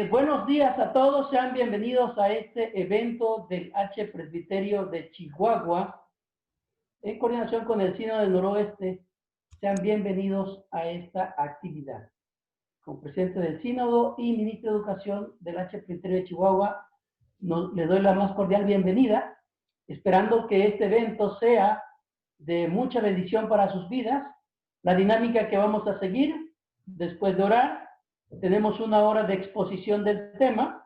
Buenos días a todos, sean bienvenidos a este evento del H Presbiterio de Chihuahua, en coordinación con el Sínodo del Noroeste. Sean bienvenidos a esta actividad. Como presidente del Sínodo y ministro de Educación del H Presbiterio de Chihuahua, le doy la más cordial bienvenida, esperando que este evento sea de mucha bendición para sus vidas. La dinámica que vamos a seguir, después de orar, tenemos una hora de exposición del tema.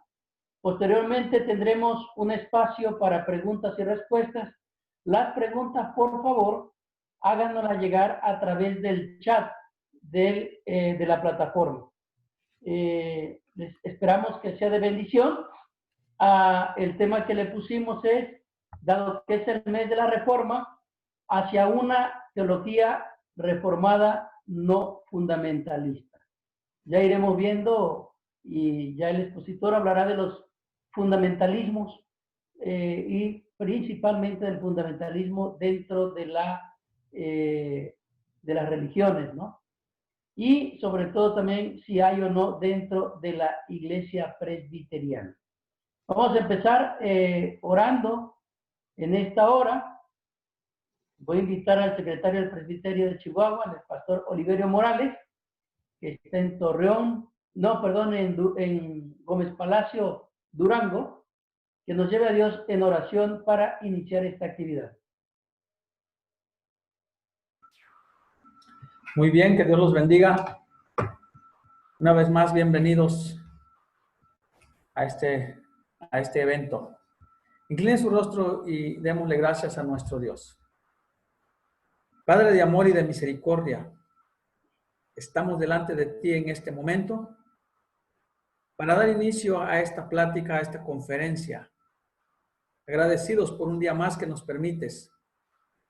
Posteriormente tendremos un espacio para preguntas y respuestas. Las preguntas, por favor, háganoslas llegar a través del chat de la plataforma. Esperamos que sea de bendición. El tema que le pusimos es, dado que es el mes de la Reforma, hacia una teología reformada no fundamentalista. Ya iremos viendo y ya el expositor hablará de los fundamentalismos y principalmente del fundamentalismo dentro de las religiones, ¿no? Y sobre todo también si hay o no dentro de la iglesia presbiteriana. Vamos a empezar orando en esta hora. Voy a invitar al secretario del presbiterio de Chihuahua, el pastor Oliverio Morales, que está en en Gómez Palacio, Durango, que nos lleve a Dios en oración para iniciar esta actividad. Muy bien, que Dios los bendiga. Una vez más, bienvenidos a este evento. Incline su rostro y démosle gracias a nuestro Dios. Padre de amor y de misericordia, estamos delante de ti en este momento para dar inicio a esta plática, a esta conferencia. Agradecidos por un día más que nos permites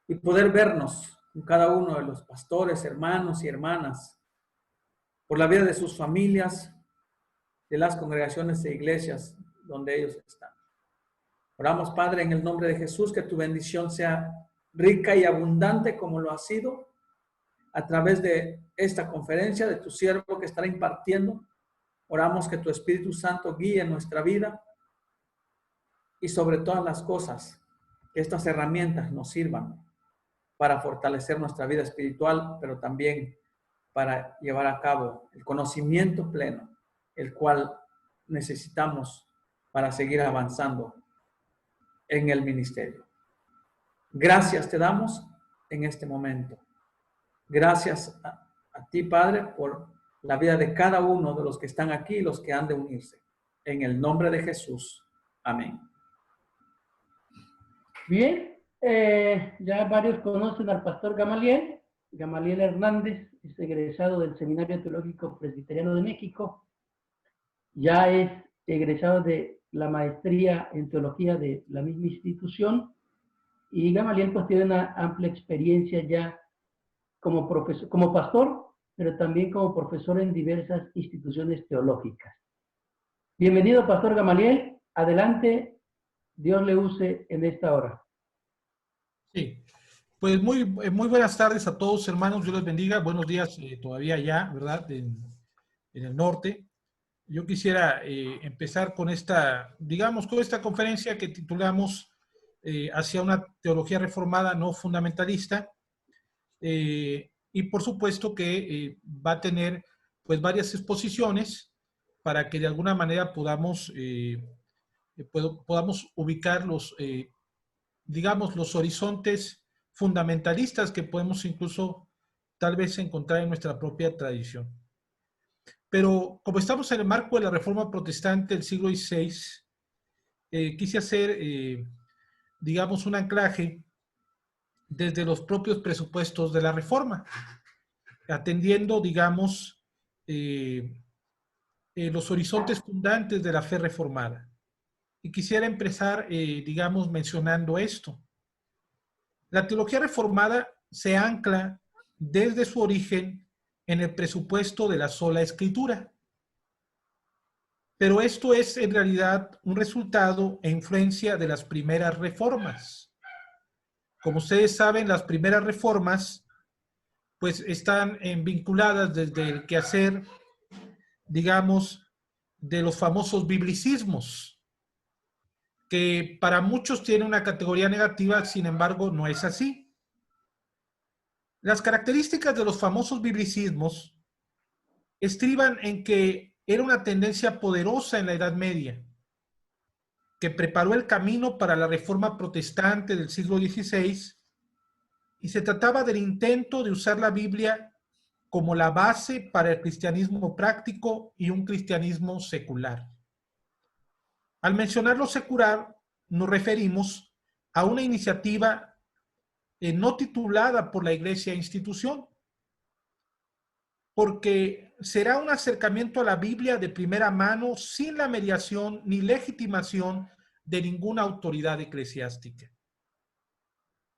y poder vernos con cada uno de los pastores, hermanos y hermanas, por la vida de sus familias, de las congregaciones e iglesias donde ellos están. Oramos, Padre, en el nombre de Jesús, que tu bendición sea rica y abundante como lo ha sido a través de esta conferencia, de tu siervo que estará impartiendo. Oramos que tu Espíritu Santo guíe nuestra vida y sobre todas las cosas, que estas herramientas nos sirvan para fortalecer nuestra vida espiritual, pero también para llevar a cabo el conocimiento pleno, el cual necesitamos para seguir avanzando en el ministerio. Gracias te damos en este momento. Gracias a ti, Padre, por la vida de cada uno de los que están aquí y los que han de unirse. En el nombre de Jesús. Amén. Bien, ya varios conocen al pastor Gamaliel. Gamaliel Hernández es egresado del Seminario Teológico Presbiteriano de México. Ya es egresado de la maestría en teología de la misma institución. Y Gamaliel pues tiene una amplia experiencia ya como profesor, como pastor, pero también como profesor en diversas instituciones teológicas. Bienvenido, pastor Gamaliel. Adelante, Dios le use en esta hora. Sí, pues muy buenas tardes a todos, hermanos. Dios les bendiga. Buenos días todavía allá, ¿verdad? En el norte. Yo quisiera empezar con esta conferencia que titulamos Hacia una teología reformada no fundamentalista. Y por supuesto que va a tener pues varias exposiciones para que de alguna manera podamos ubicar los horizontes fundamentalistas que podemos incluso tal vez encontrar en nuestra propia tradición. Pero como estamos en el marco de la Reforma Protestante del siglo XVI, quise hacer, un anclaje desde los propios presupuestos de la Reforma, atendiendo, los horizontes fundantes de la fe reformada. Y quisiera empezar, mencionando esto. La teología reformada se ancla desde su origen en el presupuesto de la sola Escritura. Pero esto es en realidad un resultado e influencia de las primeras reformas. Como ustedes saben, las primeras reformas pues están vinculadas desde el quehacer, de los famosos biblicismos, que para muchos tiene una categoría negativa, sin embargo, no es así. Las características de los famosos biblicismos estriban en que era una tendencia poderosa en la Edad Media, que preparó el camino para la Reforma Protestante del siglo XVI, y se trataba del intento de usar la Biblia como la base para el cristianismo práctico y un cristianismo secular. Al mencionar lo secular, nos referimos a una iniciativa no titulada por la Iglesia institución, porque será un acercamiento a la Biblia de primera mano sin la mediación ni legitimación de ninguna autoridad eclesiástica.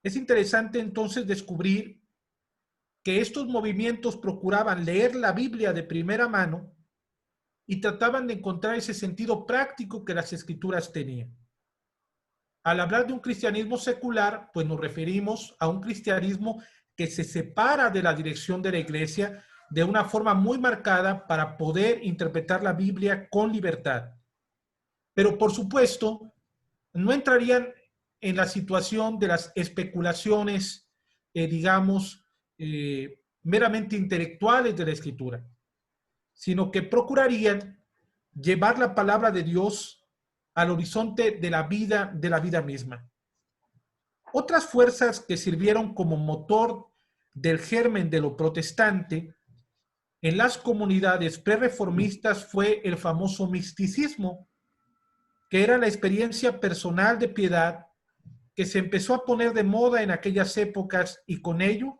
Es interesante entonces descubrir que estos movimientos procuraban leer la Biblia de primera mano y trataban de encontrar ese sentido práctico que las Escrituras tenían. Al hablar de un cristianismo secular, pues nos referimos a un cristianismo que se separa de la dirección de la Iglesia de una forma muy marcada para poder interpretar la Biblia con libertad. Pero por supuesto, no entrarían en la situación de las especulaciones, meramente intelectuales de la Escritura, sino que procurarían llevar la palabra de Dios al horizonte de la vida misma. Otras fuerzas que sirvieron como motor del germen de lo protestante en las comunidades prerreformistas fue el famoso misticismo, que era la experiencia personal de piedad que se empezó a poner de moda en aquellas épocas, y con ello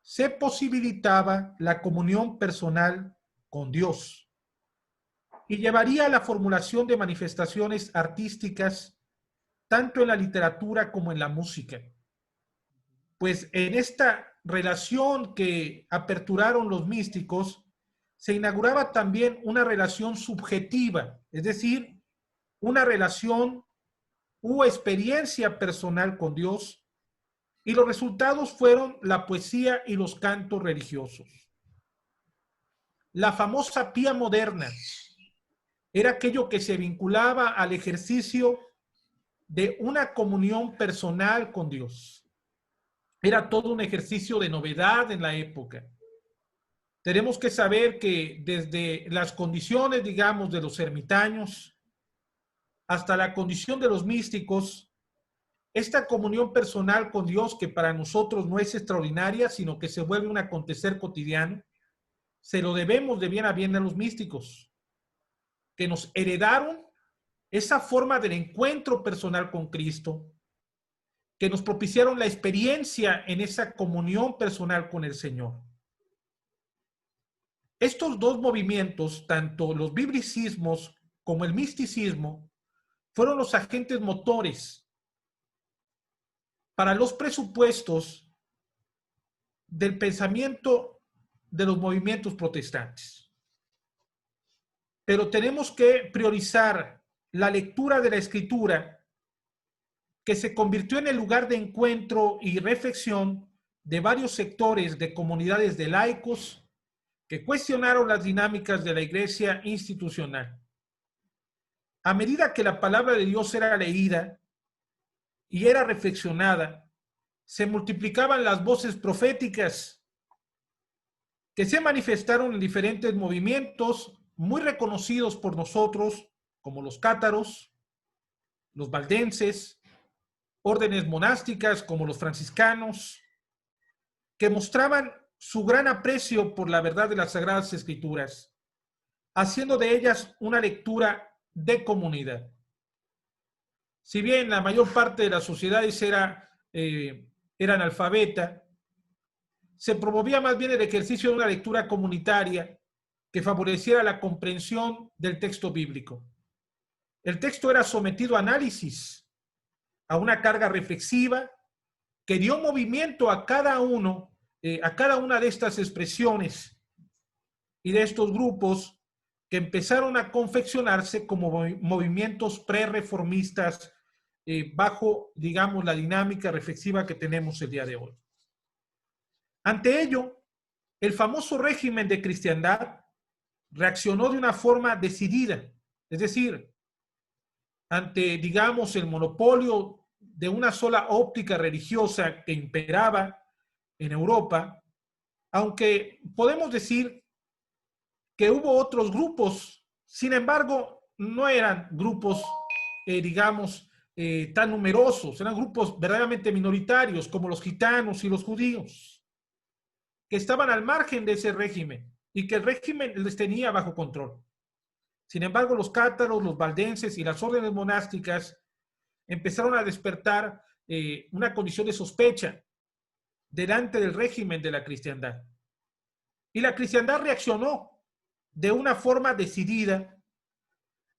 se posibilitaba la comunión personal con Dios, y llevaría a la formulación de manifestaciones artísticas tanto en la literatura como en la música. Pues en esta relación que aperturaron los místicos, se inauguraba también una relación subjetiva, es decir, una relación u experiencia personal con Dios, y los resultados fueron la poesía y los cantos religiosos. La famosa pía moderna era aquello que se vinculaba al ejercicio de una comunión personal con Dios. Era todo un ejercicio de novedad en la época. Tenemos que saber que desde las condiciones, digamos, de los ermitaños hasta la condición de los místicos, esta comunión personal con Dios, que para nosotros no es extraordinaria, sino que se vuelve un acontecer cotidiano, se lo debemos de bien a los místicos, que nos heredaron esa forma del encuentro personal con Cristo, que nos propiciaron la experiencia en esa comunión personal con el Señor. Estos dos movimientos, tanto los biblicismos como el misticismo, fueron los agentes motores para los presupuestos del pensamiento de los movimientos protestantes. Pero tenemos que priorizar la lectura de la Escritura, que se convirtió en el lugar de encuentro y reflexión de varios sectores de comunidades de laicos que cuestionaron las dinámicas de la Iglesia institucional. A medida que la palabra de Dios era leída y era reflexionada, se multiplicaban las voces proféticas que se manifestaron en diferentes movimientos muy reconocidos por nosotros, como los cátaros, los valdenses, órdenes monásticas como los franciscanos, que mostraban su gran aprecio por la verdad de las Sagradas Escrituras, haciendo de ellas una lectura de comunidad. Si bien la mayor parte de las sociedades era analfabeta, se promovía más bien el ejercicio de una lectura comunitaria que favoreciera la comprensión del texto bíblico. El texto era sometido a análisis, a una carga reflexiva que dio movimiento a cada una de estas expresiones y de estos grupos que empezaron a confeccionarse como movimientos prerreformistas bajo, digamos, la dinámica reflexiva que tenemos el día de hoy. Ante ello, el famoso régimen de cristiandad reaccionó de una forma decidida, es decir, ante, digamos, el monopolio de una sola óptica religiosa que imperaba en Europa, aunque podemos decir que hubo otros grupos, sin embargo, no eran grupos, digamos, tan numerosos, eran grupos verdaderamente minoritarios, como los gitanos y los judíos, que estaban al margen de ese régimen y que el régimen les tenía bajo control. Sin embargo, los cátaros, los valdenses y las órdenes monásticas empezaron a despertar una condición de sospecha delante del régimen de la cristiandad. Y la cristiandad reaccionó de una forma decidida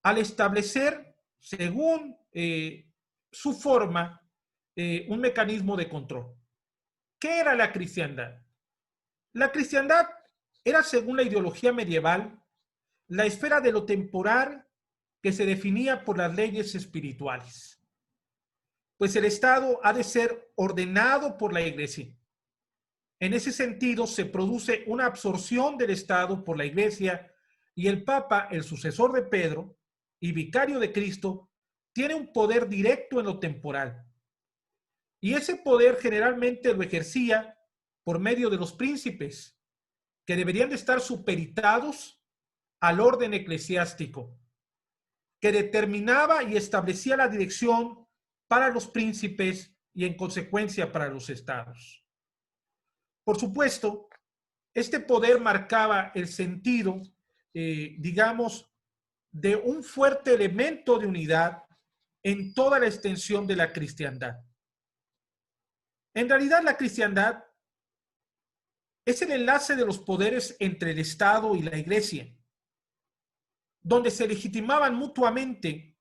al establecer, según su forma, un mecanismo de control. ¿Qué era la cristiandad? La cristiandad era, según la ideología medieval, la esfera de lo temporal que se definía por las leyes espirituales. Pues el Estado ha de ser ordenado por la Iglesia. En ese sentido, se produce una absorción del Estado por la Iglesia y el Papa, el sucesor de Pedro y vicario de Cristo, tiene un poder directo en lo temporal. Y ese poder generalmente lo ejercía por medio de los príncipes, que deberían de estar supeditados al orden eclesiástico, que determinaba y establecía la dirección para los príncipes y en consecuencia para los estados. Por supuesto, este poder marcaba el sentido, digamos, de un fuerte elemento de unidad en toda la extensión de la cristiandad. En realidad, la cristiandad es el enlace de los poderes entre el Estado y la Iglesia, donde se legitimaban mutuamente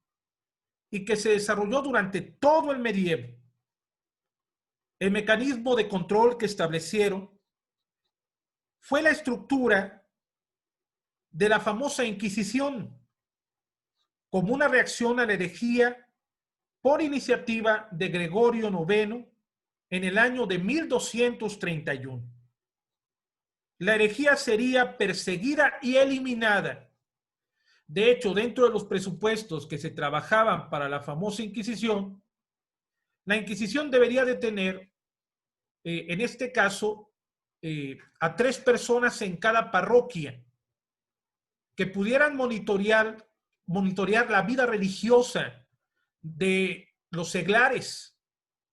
y que se desarrolló durante todo el medievo. El mecanismo de control que establecieron fue la estructura de la famosa Inquisición, como una reacción a la herejía por iniciativa de Gregorio IX en el año de 1231. La herejía sería perseguida y eliminada. De hecho, dentro de los presupuestos que se trabajaban para la famosa Inquisición, la Inquisición debería de tener, en este caso, a 3 personas en cada parroquia que pudieran monitorear la vida religiosa de los seglares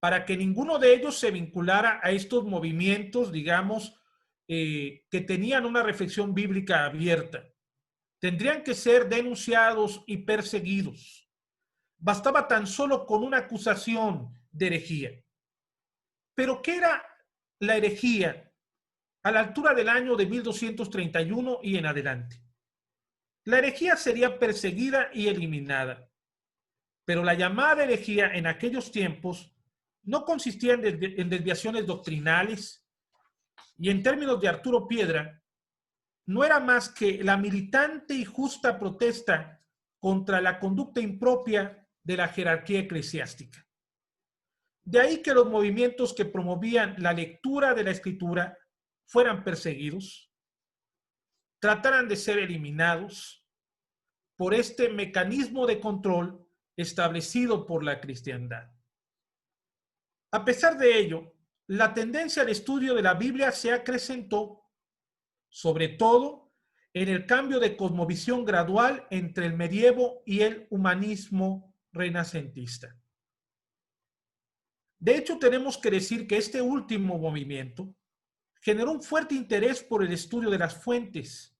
para que ninguno de ellos se vinculara a estos movimientos, digamos, que tenían una reflexión bíblica abierta. Tendrían que ser denunciados y perseguidos. Bastaba tan solo con una acusación de herejía. Pero ¿qué era la herejía a la altura del año de 1231 y en adelante? La herejía sería perseguida y eliminada. Pero la llamada herejía en aquellos tiempos no consistía en desviaciones doctrinales y en términos de Arturo Piedra, no era más que la militante y justa protesta contra la conducta impropia de la jerarquía eclesiástica. De ahí que los movimientos que promovían la lectura de la Escritura fueran perseguidos, trataran de ser eliminados por este mecanismo de control establecido por la cristiandad. A pesar de ello, la tendencia al estudio de la Biblia se acrecentó, sobre todo en el cambio de cosmovisión gradual entre el medievo y el humanismo renacentista. De hecho, tenemos que decir que este último movimiento generó un fuerte interés por el estudio de las fuentes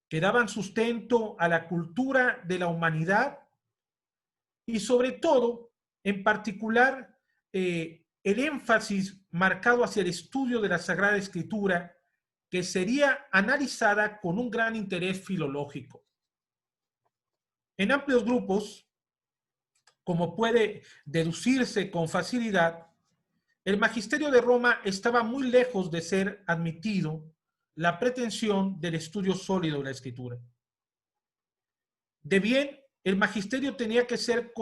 que daban sustento a la cultura de la humanidad y sobre todo, en particular, el énfasis marcado hacia el estudio de la Sagrada Escritura, que sería analizada con un gran interés filológico. En amplios grupos, como puede deducirse con facilidad, el magisterio de Roma estaba muy lejos de ser admitido la pretensión del estudio sólido de la Escritura. De bien, el magisterio tenía que ser,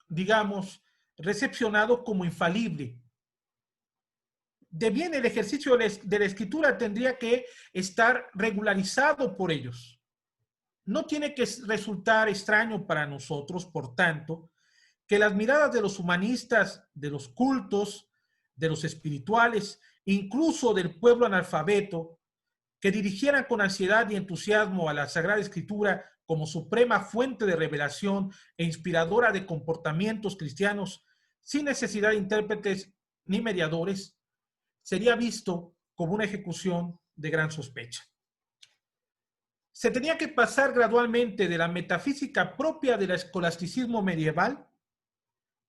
digamos, recepcionado como infalible. de bien el ejercicio de la escritura tendría que estar regularizado por ellos. No tiene que resultar extraño para nosotros, por tanto, que las miradas de los humanistas, de los cultos, de los espirituales, incluso del pueblo analfabeto, que dirigieran con ansiedad y entusiasmo a la Sagrada Escritura como suprema fuente de revelación e inspiradora de comportamientos cristianos, sin necesidad de intérpretes ni mediadores, sería visto como una ejecución de gran sospecha. Se tenía que pasar gradualmente de la metafísica propia del escolasticismo medieval,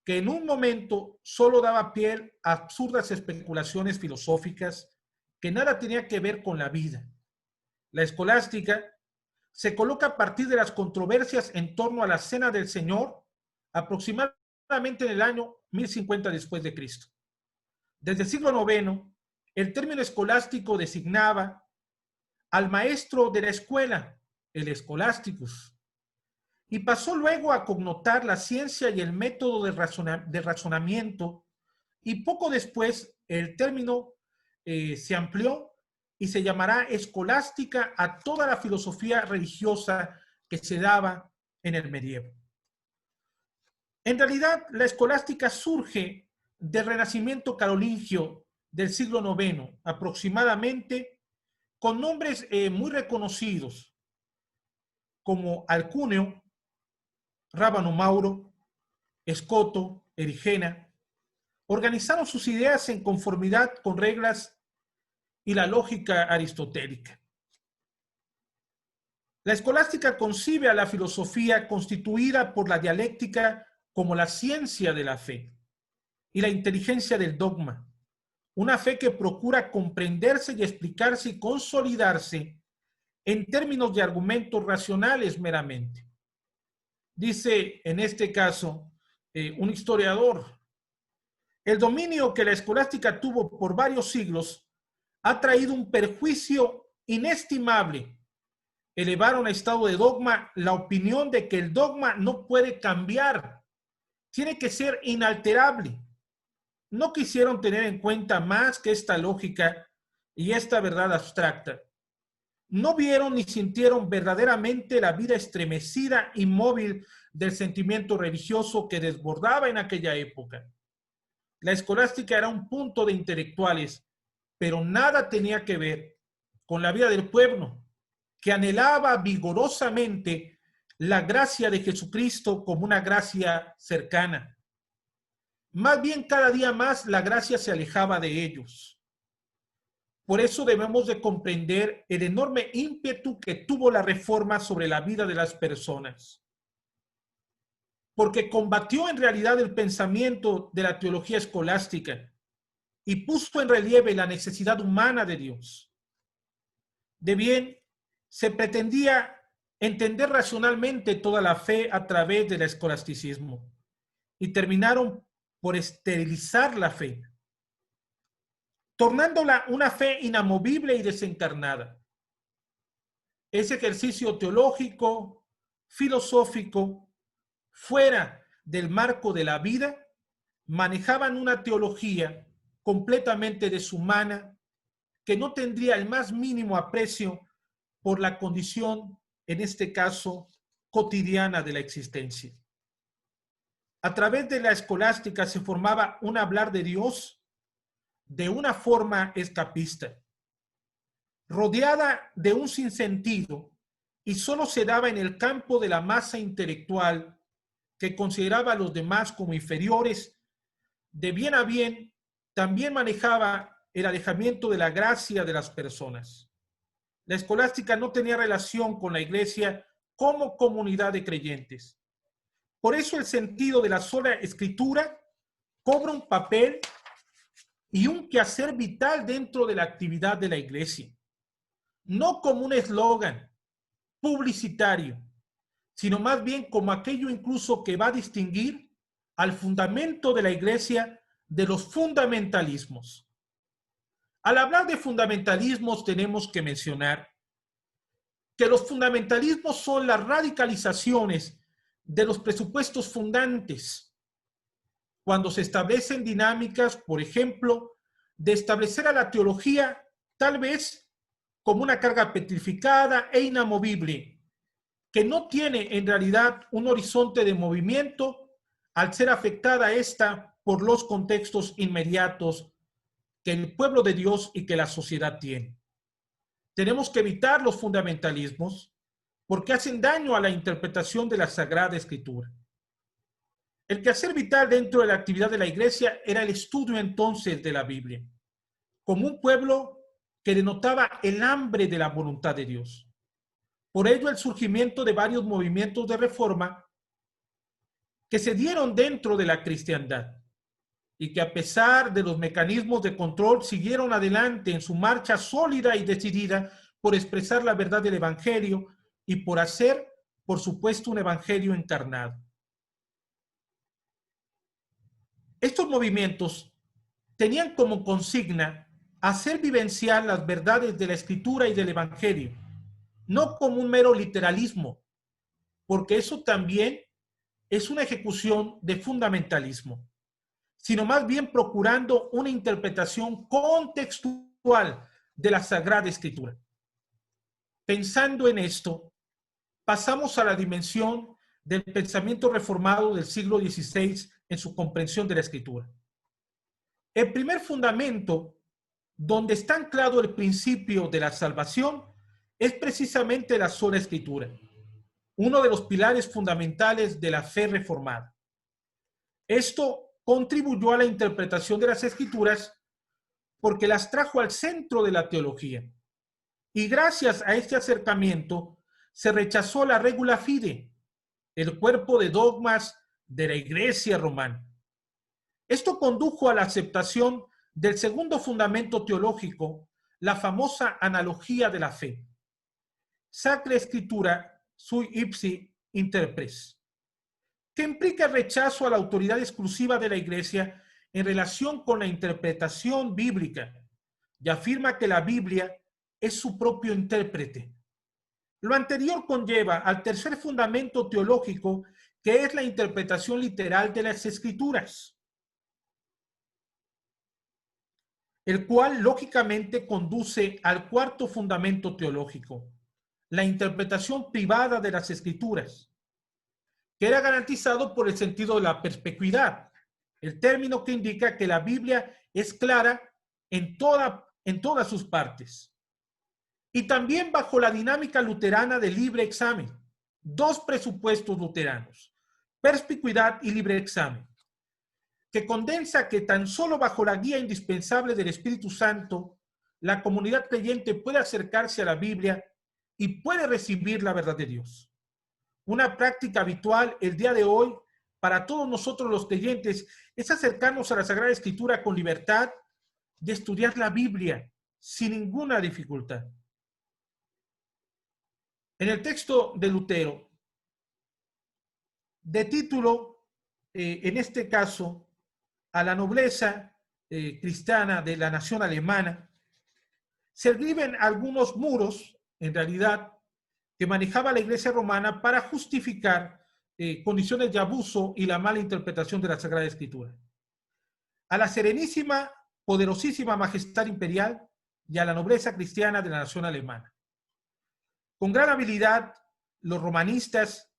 que en un momento solo daba pie a absurdas especulaciones filosóficas que nada tenía que ver con la vida. La escolástica se coloca a partir de las controversias en torno a la Cena del Señor, aproximadamente en el año 1050 después de Cristo. Desde el siglo IX, el término escolástico designaba al maestro de la escuela, el scholasticus, y pasó luego a connotar la ciencia y el método de razonamiento, y poco después el término se amplió y se llamará escolástica a toda la filosofía religiosa que se daba en el medievo. En realidad, la escolástica surge del Renacimiento carolingio del siglo IX, aproximadamente, con nombres muy reconocidos, como Alcuneo, Rábano Mauro, Escoto, Erigena. Organizaron sus ideas en conformidad con reglas y la lógica aristotélica. La escolástica concibe a la filosofía constituida por la dialéctica como la ciencia de la fe y la inteligencia del dogma, una fe que procura comprenderse y explicarse y consolidarse en términos de argumentos racionales meramente. Dice en este caso un historiador: el dominio que la escolástica tuvo por varios siglos ha traído un perjuicio inestimable. Elevaron a estado de dogma la opinión de que el dogma no puede cambiar, tiene que ser inalterable. No quisieron tener en cuenta más que esta lógica y esta verdad abstracta. No vieron ni sintieron verdaderamente la vida estremecida y móvil del sentimiento religioso que desbordaba en aquella época. La escolástica era un punto de intelectuales, pero nada tenía que ver con la vida del pueblo, que anhelaba vigorosamente la gracia de Jesucristo como una gracia cercana. Más bien, cada día más la gracia se alejaba de ellos. Por eso debemos de comprender el enorme ímpetu que tuvo la reforma sobre la vida de las personas, porque combatió en realidad el pensamiento de la teología escolástica y puso en relieve la necesidad humana de Dios. De bien, se pretendía entender racionalmente toda la fe a través del escolasticismo y terminaron por esterilizar la fe, tornándola una fe inamovible y desencarnada. Ese ejercicio teológico, filosófico, fuera del marco de la vida, manejaban una teología completamente deshumana que no tendría el más mínimo aprecio por la condición, en este caso, cotidiana de la existencia. A través de la escolástica se formaba un hablar de Dios de una forma escapista, rodeada de un sinsentido, y solo se daba en el campo de la masa intelectual que consideraba a los demás como inferiores. De bien a bien, también manejaba el alejamiento de la gracia de las personas. La escolástica no tenía relación con la iglesia como comunidad de creyentes. Por eso el sentido de la sola escritura cobra un papel y un quehacer vital dentro de la actividad de la iglesia. No como un eslogan publicitario, sino más bien como aquello incluso que va a distinguir al fundamento de la iglesia de los fundamentalismos. Al hablar de fundamentalismos tenemos que mencionar que los fundamentalismos son las radicalizaciones de los presupuestos fundantes, cuando se establecen dinámicas, por ejemplo, de establecer a la teología tal vez como una carga petrificada e inamovible, que no tiene en realidad un horizonte de movimiento al ser afectada esta por los contextos inmediatos que el pueblo de Dios y que la sociedad tiene. Tenemos que evitar los fundamentalismos porque hacen daño a la interpretación de la Sagrada Escritura. El quehacer vital dentro de la actividad de la Iglesia era el estudio entonces de la Biblia, como un pueblo que denotaba el hambre de la voluntad de Dios. Por ello, el surgimiento de varios movimientos de reforma que se dieron dentro de la cristiandad y que a pesar de los mecanismos de control siguieron adelante en su marcha sólida y decidida por expresar la verdad del Evangelio y por hacer, por supuesto, un Evangelio encarnado. Estos movimientos tenían como consigna hacer vivenciar las verdades de la Escritura y del Evangelio, no como un mero literalismo, porque eso también es una ejecución de fundamentalismo, sino más bien procurando una interpretación contextual de la Sagrada Escritura. Pensando en esto, pasamos a la dimensión del pensamiento reformado del siglo XVI en su comprensión de la Escritura. El primer fundamento, donde está anclado el principio de la salvación, es precisamente la sola Escritura, uno de los pilares fundamentales de la fe reformada. Esto contribuyó a la interpretación de las Escrituras porque las trajo al centro de la teología. Y gracias a este acercamiento se rechazó la regula fide, el cuerpo de dogmas de la Iglesia romana. Esto condujo a la aceptación del segundo fundamento teológico, la famosa analogía de la fe. Sacra Escritura sui ipsi interpres, que implica el rechazo a la autoridad exclusiva de la Iglesia en relación con la interpretación bíblica y afirma que la Biblia es su propio intérprete. Lo anterior conlleva al tercer fundamento teológico, que es la interpretación literal de las Escrituras, el cual lógicamente conduce al cuarto fundamento teológico, la interpretación privada de las Escrituras, que era garantizado por el sentido de la perspicuidad, el término que indica que la Biblia es clara en todas sus partes. Y también bajo la dinámica luterana de libre examen, dos presupuestos luteranos, perspicuidad y libre examen, que condensa que tan solo bajo la guía indispensable del Espíritu Santo, la comunidad creyente puede acercarse a la Biblia y puede recibir la verdad de Dios. Una práctica habitual el día de hoy para todos nosotros los creyentes es acercarnos a la Sagrada Escritura con libertad y estudiar la Biblia sin ninguna dificultad. En el texto de Lutero, de título, en este caso, a la nobleza cristiana de la nación alemana, se escriben algunos muros, en realidad, que manejaba la Iglesia romana para justificar condiciones de abuso y la mala interpretación de la Sagrada Escritura. A la serenísima, poderosísima majestad imperial y a la nobleza cristiana de la nación alemana. Con gran habilidad, los romanistas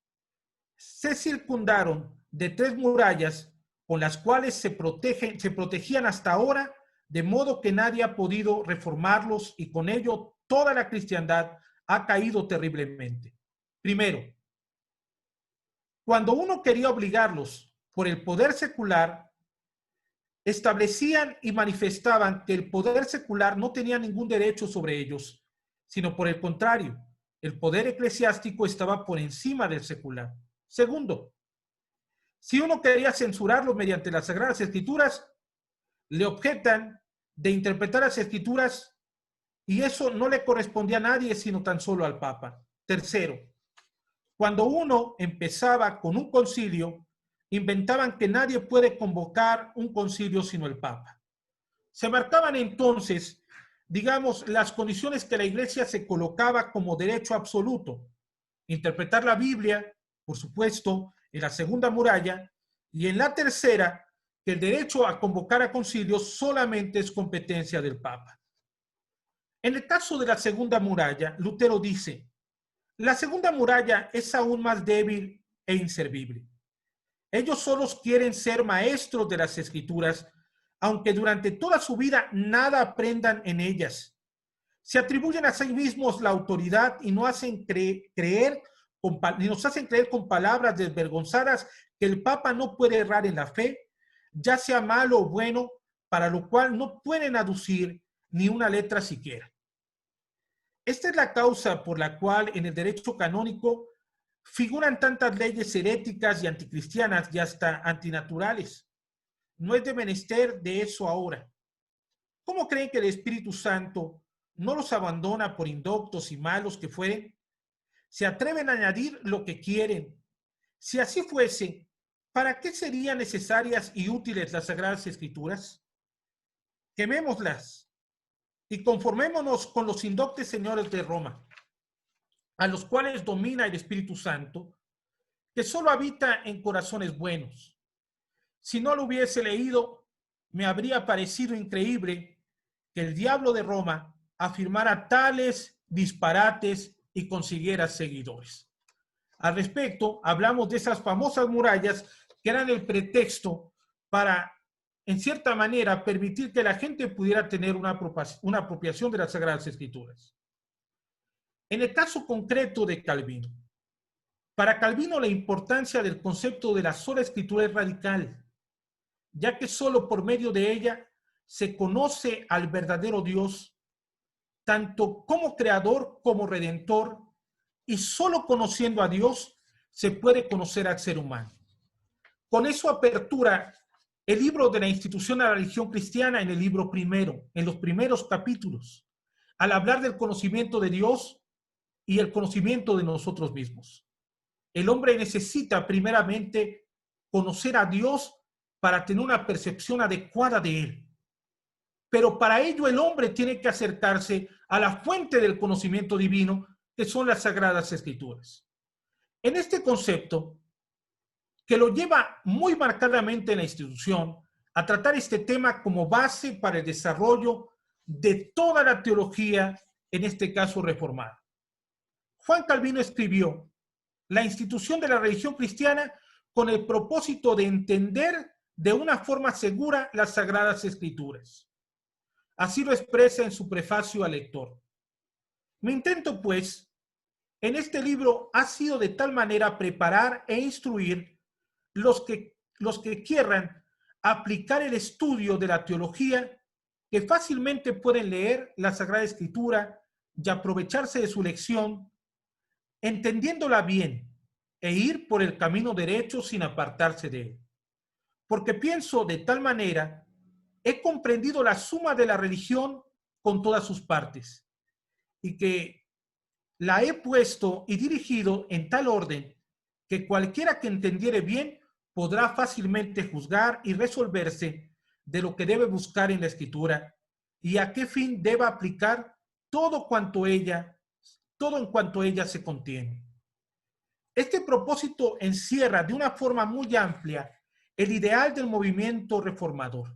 se circundaron de 3 murallas con las cuales se protegían hasta ahora, de modo que nadie ha podido reformarlos y con ello toda la cristiandad ha caído terriblemente. Primero, cuando uno quería obligarlos por el poder secular, establecían y manifestaban que el poder secular no tenía ningún derecho sobre ellos, sino por el contrario, el poder eclesiástico estaba por encima del secular. Segundo, si uno quería censurarlos mediante las Sagradas Escrituras, le objetan de interpretar las Escrituras y eso no le correspondía a nadie, sino tan solo al Papa. Tercero, cuando uno empezaba con un concilio, inventaban que nadie puede convocar un concilio sino el Papa. Se marcaban entonces, digamos, las condiciones que la Iglesia se colocaba como derecho absoluto. Interpretar la Biblia, por supuesto, en la segunda muralla, y en la tercera, que el derecho a convocar a concilios solamente es competencia del Papa. En el caso de la Segunda Muralla, Lutero dice, la Segunda Muralla es aún más débil e inservible. Ellos solos quieren ser maestros de las Escrituras, aunque durante toda su vida nada aprendan en ellas. Se atribuyen a sí mismos la autoridad y no hacen ni nos hacen creer con palabras desvergonzadas que el Papa no puede errar en la fe, ya sea malo o bueno, para lo cual no pueden aducir ni una letra siquiera. Esta es la causa por la cual en el derecho canónico figuran tantas leyes heréticas y anticristianas y hasta antinaturales. No es de menester de eso ahora. ¿Cómo creen que el Espíritu Santo no los abandona por indoctos y malos que fueren? Se atreven a añadir lo que quieren. Si así fuese, ¿para qué serían necesarias y útiles las Sagradas Escrituras? Quemémoslas y conformémonos con los indoctos señores de Roma, a los cuales domina el Espíritu Santo, que solo habita en corazones buenos. Si no lo hubiese leído, me habría parecido increíble que el diablo de Roma afirmara tales disparates y consiguiera seguidores. Al respecto, hablamos de esas famosas murallas que eran el pretexto para, en cierta manera, permitir que la gente pudiera tener una apropiación de las Sagradas Escrituras. En el caso concreto de Calvino, para Calvino la importancia del concepto de la sola Escritura es radical, ya que solo por medio de ella se conoce al verdadero Dios, tanto como creador como redentor, y solo conociendo a Dios se puede conocer al ser humano. Con eso apertura el libro de la institución de la religión cristiana en el libro primero, en los primeros capítulos, al hablar del conocimiento de Dios y el conocimiento de nosotros mismos. El hombre necesita primeramente conocer a Dios para tener una percepción adecuada de Él. Pero para ello el hombre tiene que acercarse a la fuente del conocimiento divino, que son las Sagradas Escrituras. En este concepto, que lo lleva muy marcadamente en la institución a tratar este tema como base para el desarrollo de toda la teología, en este caso reformada. Juan Calvino escribió la institución de la religión cristiana con el propósito de entender de una forma segura las Sagradas Escrituras. Así lo expresa en su prefacio al lector. Mi intento, pues, en este libro ha sido de tal manera preparar e instruir los que quieran aplicar el estudio de la teología, que fácilmente pueden leer la Sagrada Escritura y aprovecharse de su lección, entendiéndola bien e ir por el camino derecho sin apartarse de él. Porque pienso de tal manera, he comprendido la suma de la religión con todas sus partes y que la he puesto y dirigido en tal orden que cualquiera que entendiere bien podrá fácilmente juzgar y resolverse de lo que debe buscar en la Escritura y a qué fin deba aplicar todo en cuanto ella se contiene. Este propósito encierra de una forma muy amplia el ideal del movimiento reformador,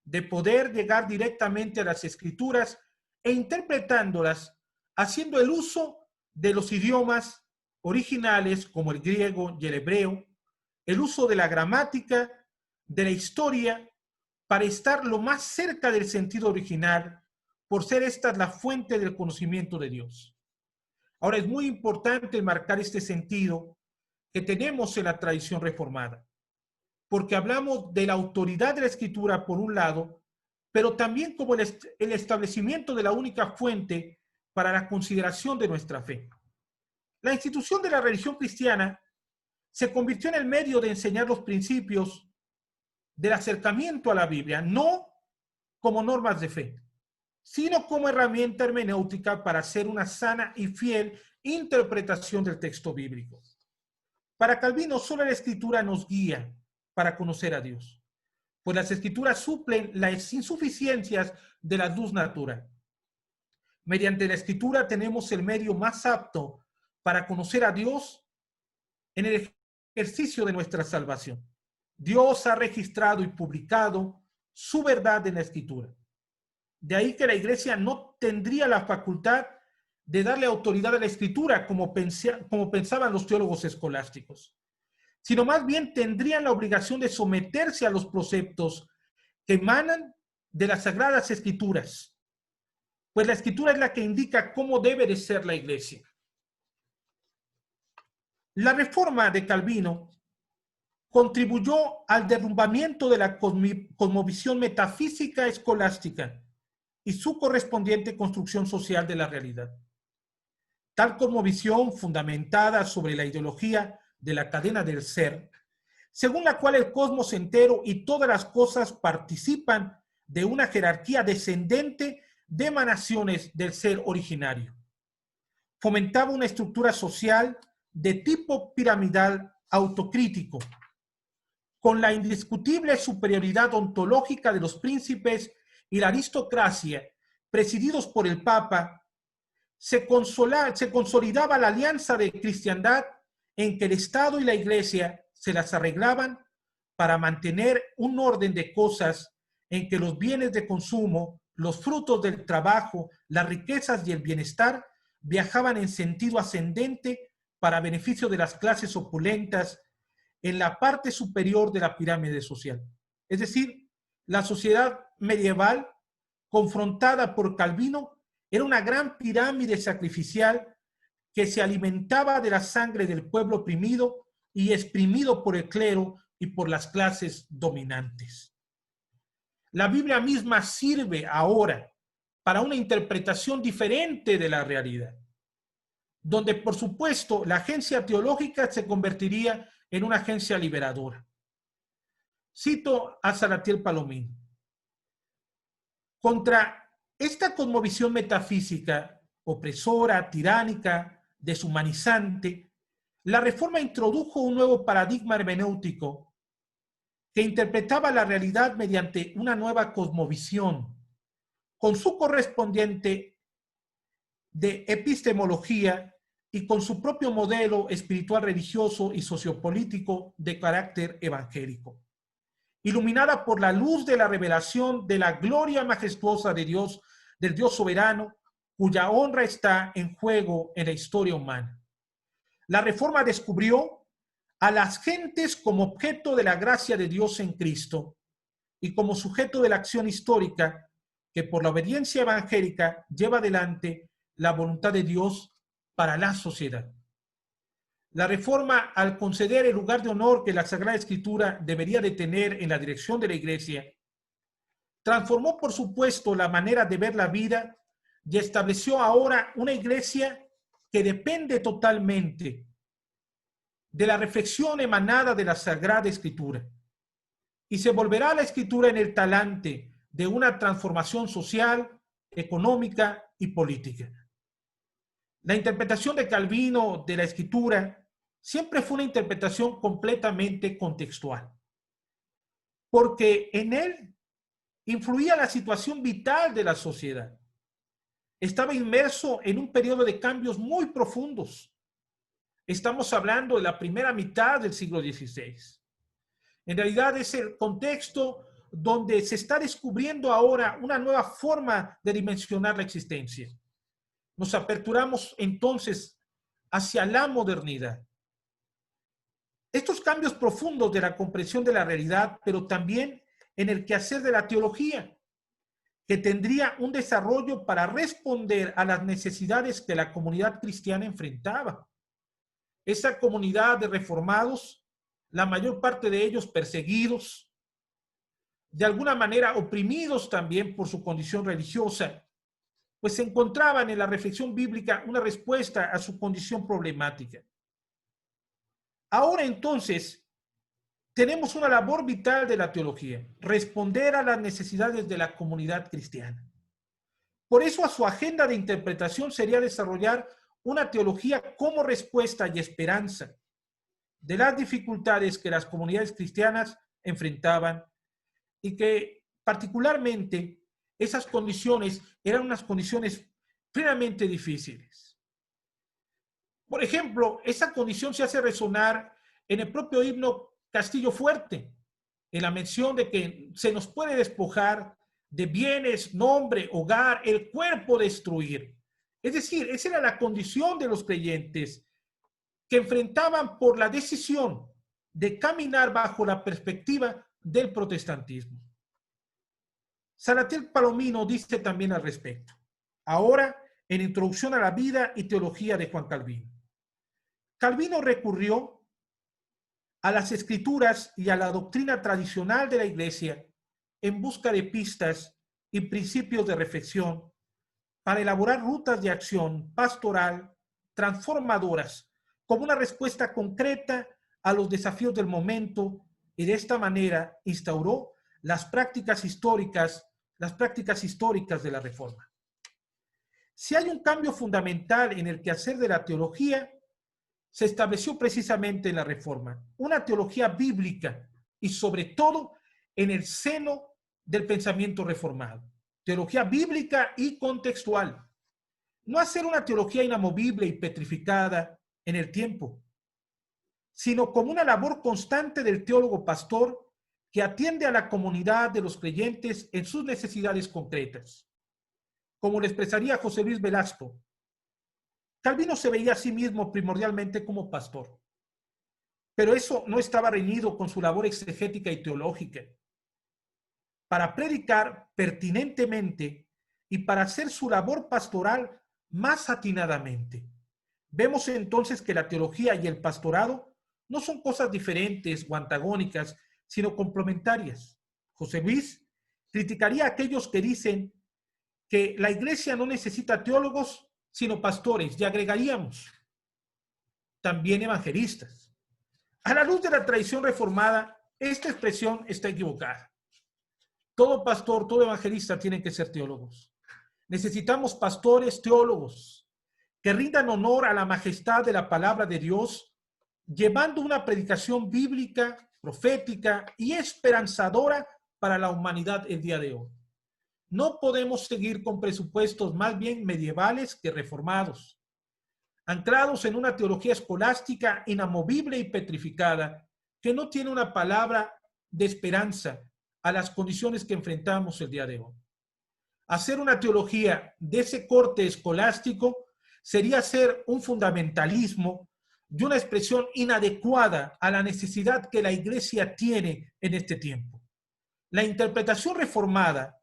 de poder llegar directamente a las Escrituras e interpretándolas haciendo el uso de los idiomas originales como el griego y el hebreo, el uso de la gramática, de la historia, para estar lo más cerca del sentido original, por ser esta la fuente del conocimiento de Dios. Ahora, es muy importante marcar este sentido que tenemos en la tradición reformada, porque hablamos de la autoridad de la Escritura por un lado, pero también como el establecimiento de la única fuente para la consideración de nuestra fe. La institución de la religión cristiana se convirtió en el medio de enseñar los principios del acercamiento a la Biblia, no como normas de fe, sino como herramienta hermenéutica para hacer una sana y fiel interpretación del texto bíblico. Para Calvino, solo la Escritura nos guía para conocer a Dios, pues las Escrituras suplen las insuficiencias de la luz natural. Mediante la Escritura tenemos el medio más apto para conocer a Dios en el ejercicio de nuestra salvación. Dios ha registrado y publicado su verdad en la Escritura. De ahí que la Iglesia no tendría la facultad de darle autoridad a la Escritura como pensaban los teólogos escolásticos, sino más bien tendrían la obligación de someterse a los preceptos que emanan de las Sagradas Escrituras, pues la Escritura es la que indica cómo debe de ser la Iglesia. La reforma de Calvino contribuyó al derrumbamiento de la cosmovisión metafísica escolástica y su correspondiente construcción social de la realidad. Tal cosmovisión, fundamentada sobre la ideología de la cadena del ser, según la cual el cosmos entero y todas las cosas participan de una jerarquía descendente de emanaciones del ser originario. Fomentaba una estructura social de tipo piramidal autocrítico, con la indiscutible superioridad ontológica de los príncipes y la aristocracia, presididos por el Papa, se consolidaba la alianza de cristiandad en que el Estado y la Iglesia se las arreglaban para mantener un orden de cosas en que los bienes de consumo, los frutos del trabajo, las riquezas y el bienestar viajaban en sentido ascendente para beneficio de las clases opulentas en la parte superior de la pirámide social. Es decir, la sociedad medieval, confrontada por Calvino, era una gran pirámide sacrificial que se alimentaba de la sangre del pueblo oprimido y exprimido por el clero y por las clases dominantes. La Biblia misma sirve ahora para una interpretación diferente de la realidad, donde por supuesto la agencia teológica se convertiría en una agencia liberadora. Cito a Salatiel Palomín. Contra esta cosmovisión metafísica, opresora, tiránica, deshumanizante, la Reforma introdujo un nuevo paradigma hermenéutico que interpretaba la realidad mediante una nueva cosmovisión, con su correspondiente de epistemología y con su propio modelo espiritual, religioso y sociopolítico de carácter evangélico, iluminada por la luz de la revelación de la gloria majestuosa de Dios, del Dios soberano, cuya honra está en juego en la historia humana. La Reforma descubrió a las gentes como objeto de la gracia de Dios en Cristo y como sujeto de la acción histórica que por la obediencia evangélica lleva adelante la voluntad de Dios para la sociedad. La Reforma, al conceder el lugar de honor que la Sagrada Escritura debería de tener en la dirección de la Iglesia, transformó, por supuesto, la manera de ver la vida y estableció ahora una Iglesia que depende totalmente de la reflexión emanada de la Sagrada Escritura y se volverá a la Escritura en el talante de una transformación social, económica y política. La interpretación de Calvino de la Escritura siempre fue una interpretación completamente contextual, porque en él influía la situación vital de la sociedad. Estaba inmerso en un periodo de cambios muy profundos. Estamos hablando de la primera mitad del siglo XVI. En realidad es el contexto donde se está descubriendo ahora una nueva forma de dimensionar la existencia. Nos aperturamos entonces hacia la modernidad. Estos cambios profundos de la comprensión de la realidad, pero también en el quehacer de la teología, que tendría un desarrollo para responder a las necesidades que la comunidad cristiana enfrentaba. Esa comunidad de reformados, la mayor parte de ellos perseguidos, de alguna manera oprimidos también por su condición religiosa, pues se encontraban en la reflexión bíblica una respuesta a su condición problemática. Ahora entonces tenemos una labor vital de la teología, responder a las necesidades de la comunidad cristiana. Por eso a su agenda de interpretación sería desarrollar una teología como respuesta y esperanza de las dificultades que las comunidades cristianas enfrentaban y que particularmente esas condiciones eran unas condiciones plenamente difíciles. Por ejemplo, esa condición se hace resonar en el propio himno Castillo Fuerte, en la mención de que se nos puede despojar de bienes, nombre, hogar, el cuerpo destruir. Es decir, esa era la condición de los creyentes que enfrentaban por la decisión de caminar bajo la perspectiva del protestantismo. Salatiel Palomino dice también al respecto. Ahora, en Introducción a la Vida y Teología de Juan Calvino. Calvino recurrió a las escrituras y a la doctrina tradicional de la Iglesia en busca de pistas y principios de reflexión para elaborar rutas de acción pastoral transformadoras como una respuesta concreta a los desafíos del momento, y de esta manera instauró las prácticas históricas de la Reforma. Si hay un cambio fundamental en el quehacer de la teología, se estableció precisamente en la Reforma, una teología bíblica y sobre todo en el seno del pensamiento reformado. Teología bíblica y contextual. No hacer una teología inamovible y petrificada en el tiempo, sino como una labor constante del teólogo pastor que atiende a la comunidad de los creyentes en sus necesidades concretas. Como lo expresaría José Luis Velasco, Calvino se veía a sí mismo primordialmente como pastor, pero eso no estaba reñido con su labor exegética y teológica. Para predicar pertinentemente y para hacer su labor pastoral más atinadamente. Vemos entonces que la teología y el pastorado no son cosas diferentes o antagónicas, sino complementarias. José Luis criticaría a aquellos que dicen que la iglesia no necesita teólogos, sino pastores, y agregaríamos también evangelistas. A la luz de la tradición reformada, esta expresión está equivocada. Todo pastor, todo evangelista tienen que ser teólogos. Necesitamos pastores teólogos que rindan honor a la majestad de la palabra de Dios, llevando una predicación bíblica, profética y esperanzadora para la humanidad el día de hoy. No podemos seguir con presupuestos más bien medievales que reformados, anclados en una teología escolástica inamovible y petrificada, que no tiene una palabra de esperanza a las condiciones que enfrentamos el día de hoy. Hacer una teología de ese corte escolástico sería hacer un fundamentalismo y una expresión inadecuada a la necesidad que la Iglesia tiene en este tiempo. La interpretación reformada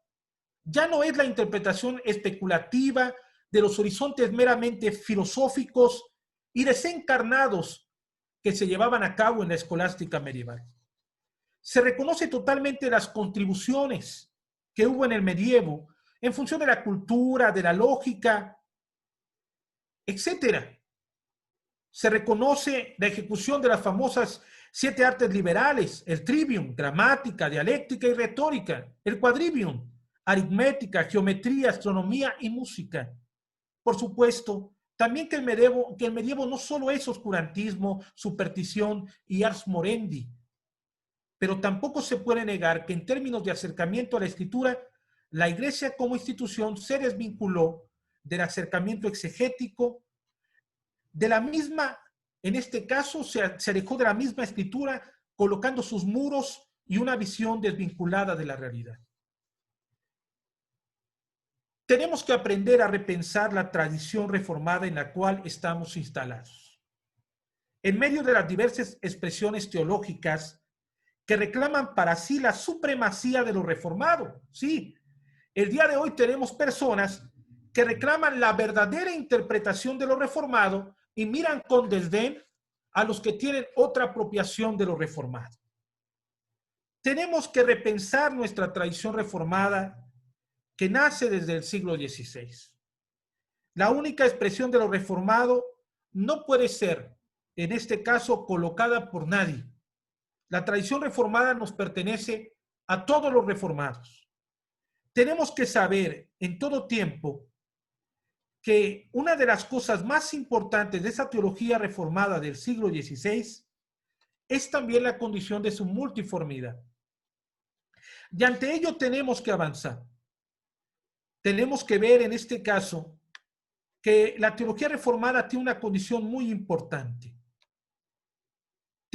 ya no es la interpretación especulativa de los horizontes meramente filosóficos y desencarnados que se llevaban a cabo en la escolástica medieval. Se reconoce totalmente las contribuciones que hubo en el medievo en función de la cultura, de la lógica, etc. Se reconoce la ejecución de las famosas 7 artes liberales, el trivium, gramática, dialéctica y retórica, el quadrivium, aritmética, geometría, astronomía y música. Por supuesto, también que el medievo no solo es oscurantismo, superstición y ars morendi, pero tampoco se puede negar que en términos de acercamiento a la escritura, la Iglesia como institución se desvinculó del acercamiento exegético, de la misma, en este caso, se alejó de la misma escritura, colocando sus muros y una visión desvinculada de la realidad. Tenemos que aprender a repensar la tradición reformada en la cual estamos instalados. En medio de las diversas expresiones teológicas que reclaman para sí la supremacía de lo reformado. Sí, el día de hoy tenemos personas que reclaman la verdadera interpretación de lo reformado y miran con desdén a los que tienen otra apropiación de lo reformado. Tenemos que repensar nuestra tradición reformada que nace desde el siglo XVI. La única expresión de lo reformado no puede ser, en este caso, colocada por nadie. La tradición reformada nos pertenece a todos los reformados. Tenemos que saber en todo tiempo que una de las cosas más importantes de esa teología reformada del siglo XVI es también la condición de su multiformidad. Y ante ello tenemos que avanzar. Tenemos que ver en este caso que la teología reformada tiene una condición muy importante.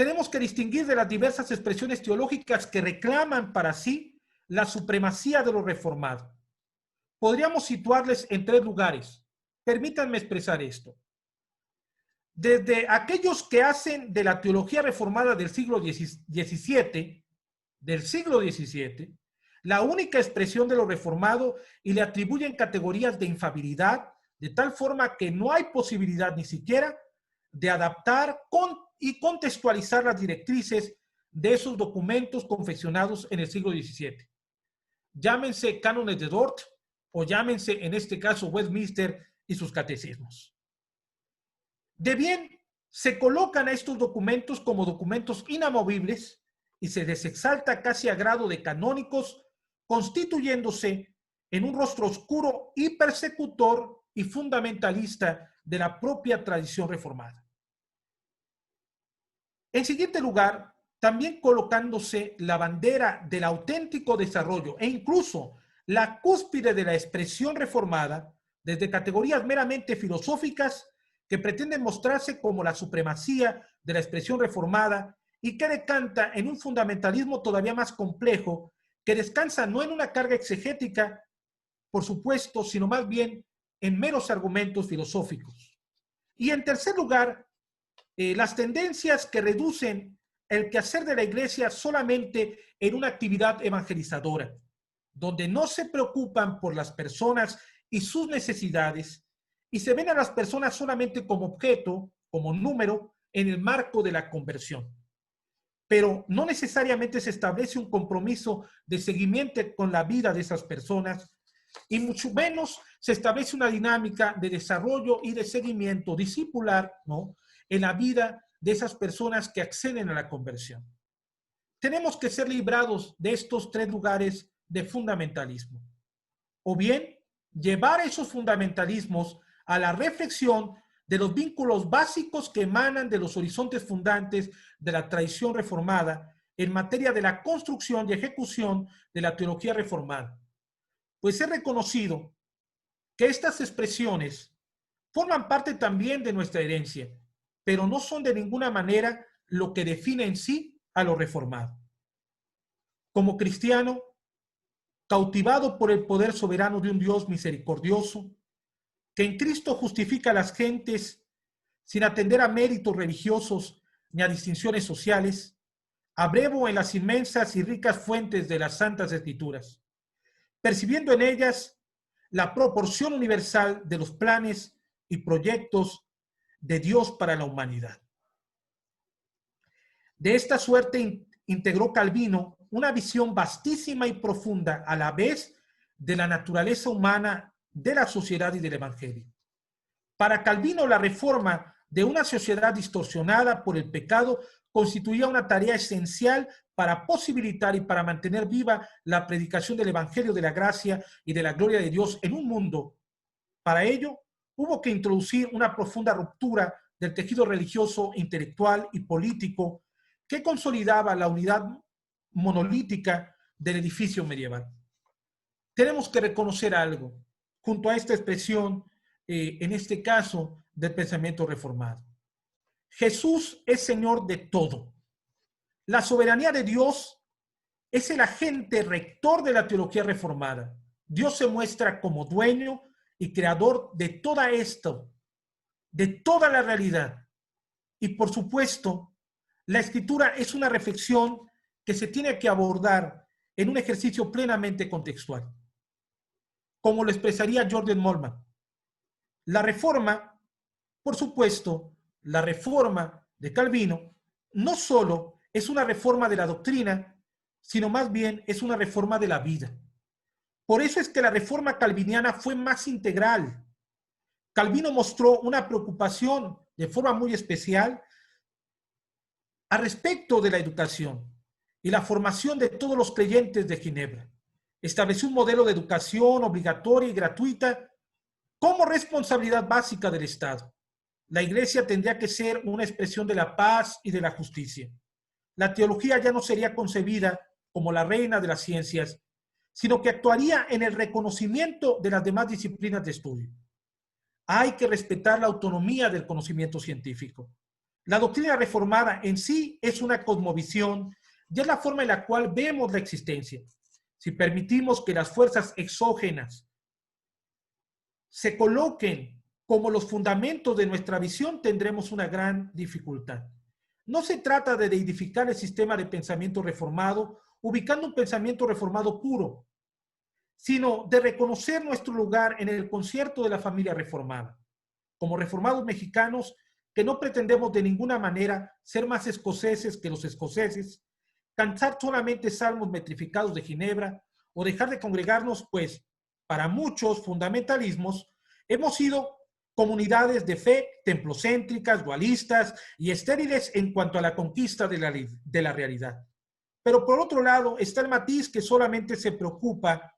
tenemos que distinguir de las diversas expresiones teológicas que reclaman para sí la supremacía de lo reformado. Podríamos situarles en 3 lugares. Permítanme expresar esto. Desde aquellos que hacen de la teología reformada del siglo XVII, la única expresión de lo reformado y le atribuyen categorías de infalibilidad, de tal forma que no hay posibilidad ni siquiera de adaptar y contextualizar las directrices de esos documentos confeccionados en el siglo XVII. Llámense cánones de Dort o llámense en este caso Westminster y sus catecismos. De bien, se colocan a estos documentos como documentos inamovibles y se les exalta casi a grado de canónicos, constituyéndose en un rostro oscuro y persecutor y fundamentalista de la propia tradición reformada. En siguiente lugar, también colocándose la bandera del auténtico desarrollo e incluso la cúspide de la expresión reformada desde categorías meramente filosóficas que pretenden mostrarse como la supremacía de la expresión reformada y que decanta en un fundamentalismo todavía más complejo que descansa no en una carga exegética, por supuesto, sino más bien en meros argumentos filosóficos. Y en tercer lugar, las tendencias que reducen el quehacer de la iglesia solamente en una actividad evangelizadora, donde no se preocupan por las personas y sus necesidades y se ven a las personas solamente como objeto, como número, en el marco de la conversión. Pero no necesariamente se establece un compromiso de seguimiento con la vida de esas personas y mucho menos se establece una dinámica de desarrollo y de seguimiento discipular, ¿no?, en la vida de esas personas que acceden a la conversión. Tenemos que ser librados de estos 3 lugares de fundamentalismo. O bien, llevar esos fundamentalismos a la reflexión de los vínculos básicos que emanan de los horizontes fundantes de la tradición reformada en materia de la construcción y ejecución de la teología reformada. Pues es reconocido que estas expresiones forman parte también de nuestra herencia, pero no son de ninguna manera lo que define en sí a lo reformado. Como cristiano, cautivado por el poder soberano de un Dios misericordioso, que en Cristo justifica a las gentes sin atender a méritos religiosos ni a distinciones sociales, abrevo en las inmensas y ricas fuentes de las Santas Escrituras, percibiendo en ellas la proporción universal de los planes y proyectos de Dios para la humanidad. De esta suerte integró Calvino una visión vastísima y profunda a la vez de la naturaleza humana, de la sociedad y del evangelio. Para Calvino, la reforma de una sociedad distorsionada por el pecado constituía una tarea esencial para posibilitar y para mantener viva la predicación del evangelio de la gracia y de la gloria de Dios en un mundo. Para ello, hubo que introducir una profunda ruptura del tejido religioso, intelectual y político que consolidaba la unidad monolítica del edificio medieval. Tenemos que reconocer algo junto a esta expresión, en este caso, del pensamiento reformado. Jesús es Señor de todo. La soberanía de Dios es el agente rector de la teología reformada. Dios se muestra como dueño y creador de todo esto, de toda la realidad. Y por supuesto, la Escritura es una reflexión que se tiene que abordar en un ejercicio plenamente contextual. Como lo expresaría Jordan Moltmann, la reforma, por supuesto, la reforma de Calvino no solo es una reforma de la doctrina, sino más bien es una reforma de la vida. Por eso es que la reforma calviniana fue más integral. Calvino mostró una preocupación de forma muy especial al respecto de la educación y la formación de todos los creyentes de Ginebra. Estableció un modelo de educación obligatoria y gratuita como responsabilidad básica del Estado. La Iglesia tendría que ser una expresión de la paz y de la justicia. La teología ya no sería concebida como la reina de las ciencias, sino que actuaría en el reconocimiento de las demás disciplinas de estudio. Hay que respetar la autonomía del conocimiento científico. La doctrina reformada en sí es una cosmovisión y es la forma en la cual vemos la existencia. Si permitimos que las fuerzas exógenas se coloquen como los fundamentos de nuestra visión, tendremos una gran dificultad. No se trata de edificar el sistema de pensamiento reformado, ubicando un pensamiento reformado puro, sino de reconocer nuestro lugar en el concierto de la familia reformada. Como reformados mexicanos, que no pretendemos de ninguna manera ser más escoceses que los escoceses, cantar solamente salmos metrificados de Ginebra o dejar de congregarnos, pues para muchos fundamentalismos hemos sido comunidades de fe templocéntricas, dualistas y estériles en cuanto a la conquista de la realidad. Pero por otro lado está el matiz que solamente se preocupa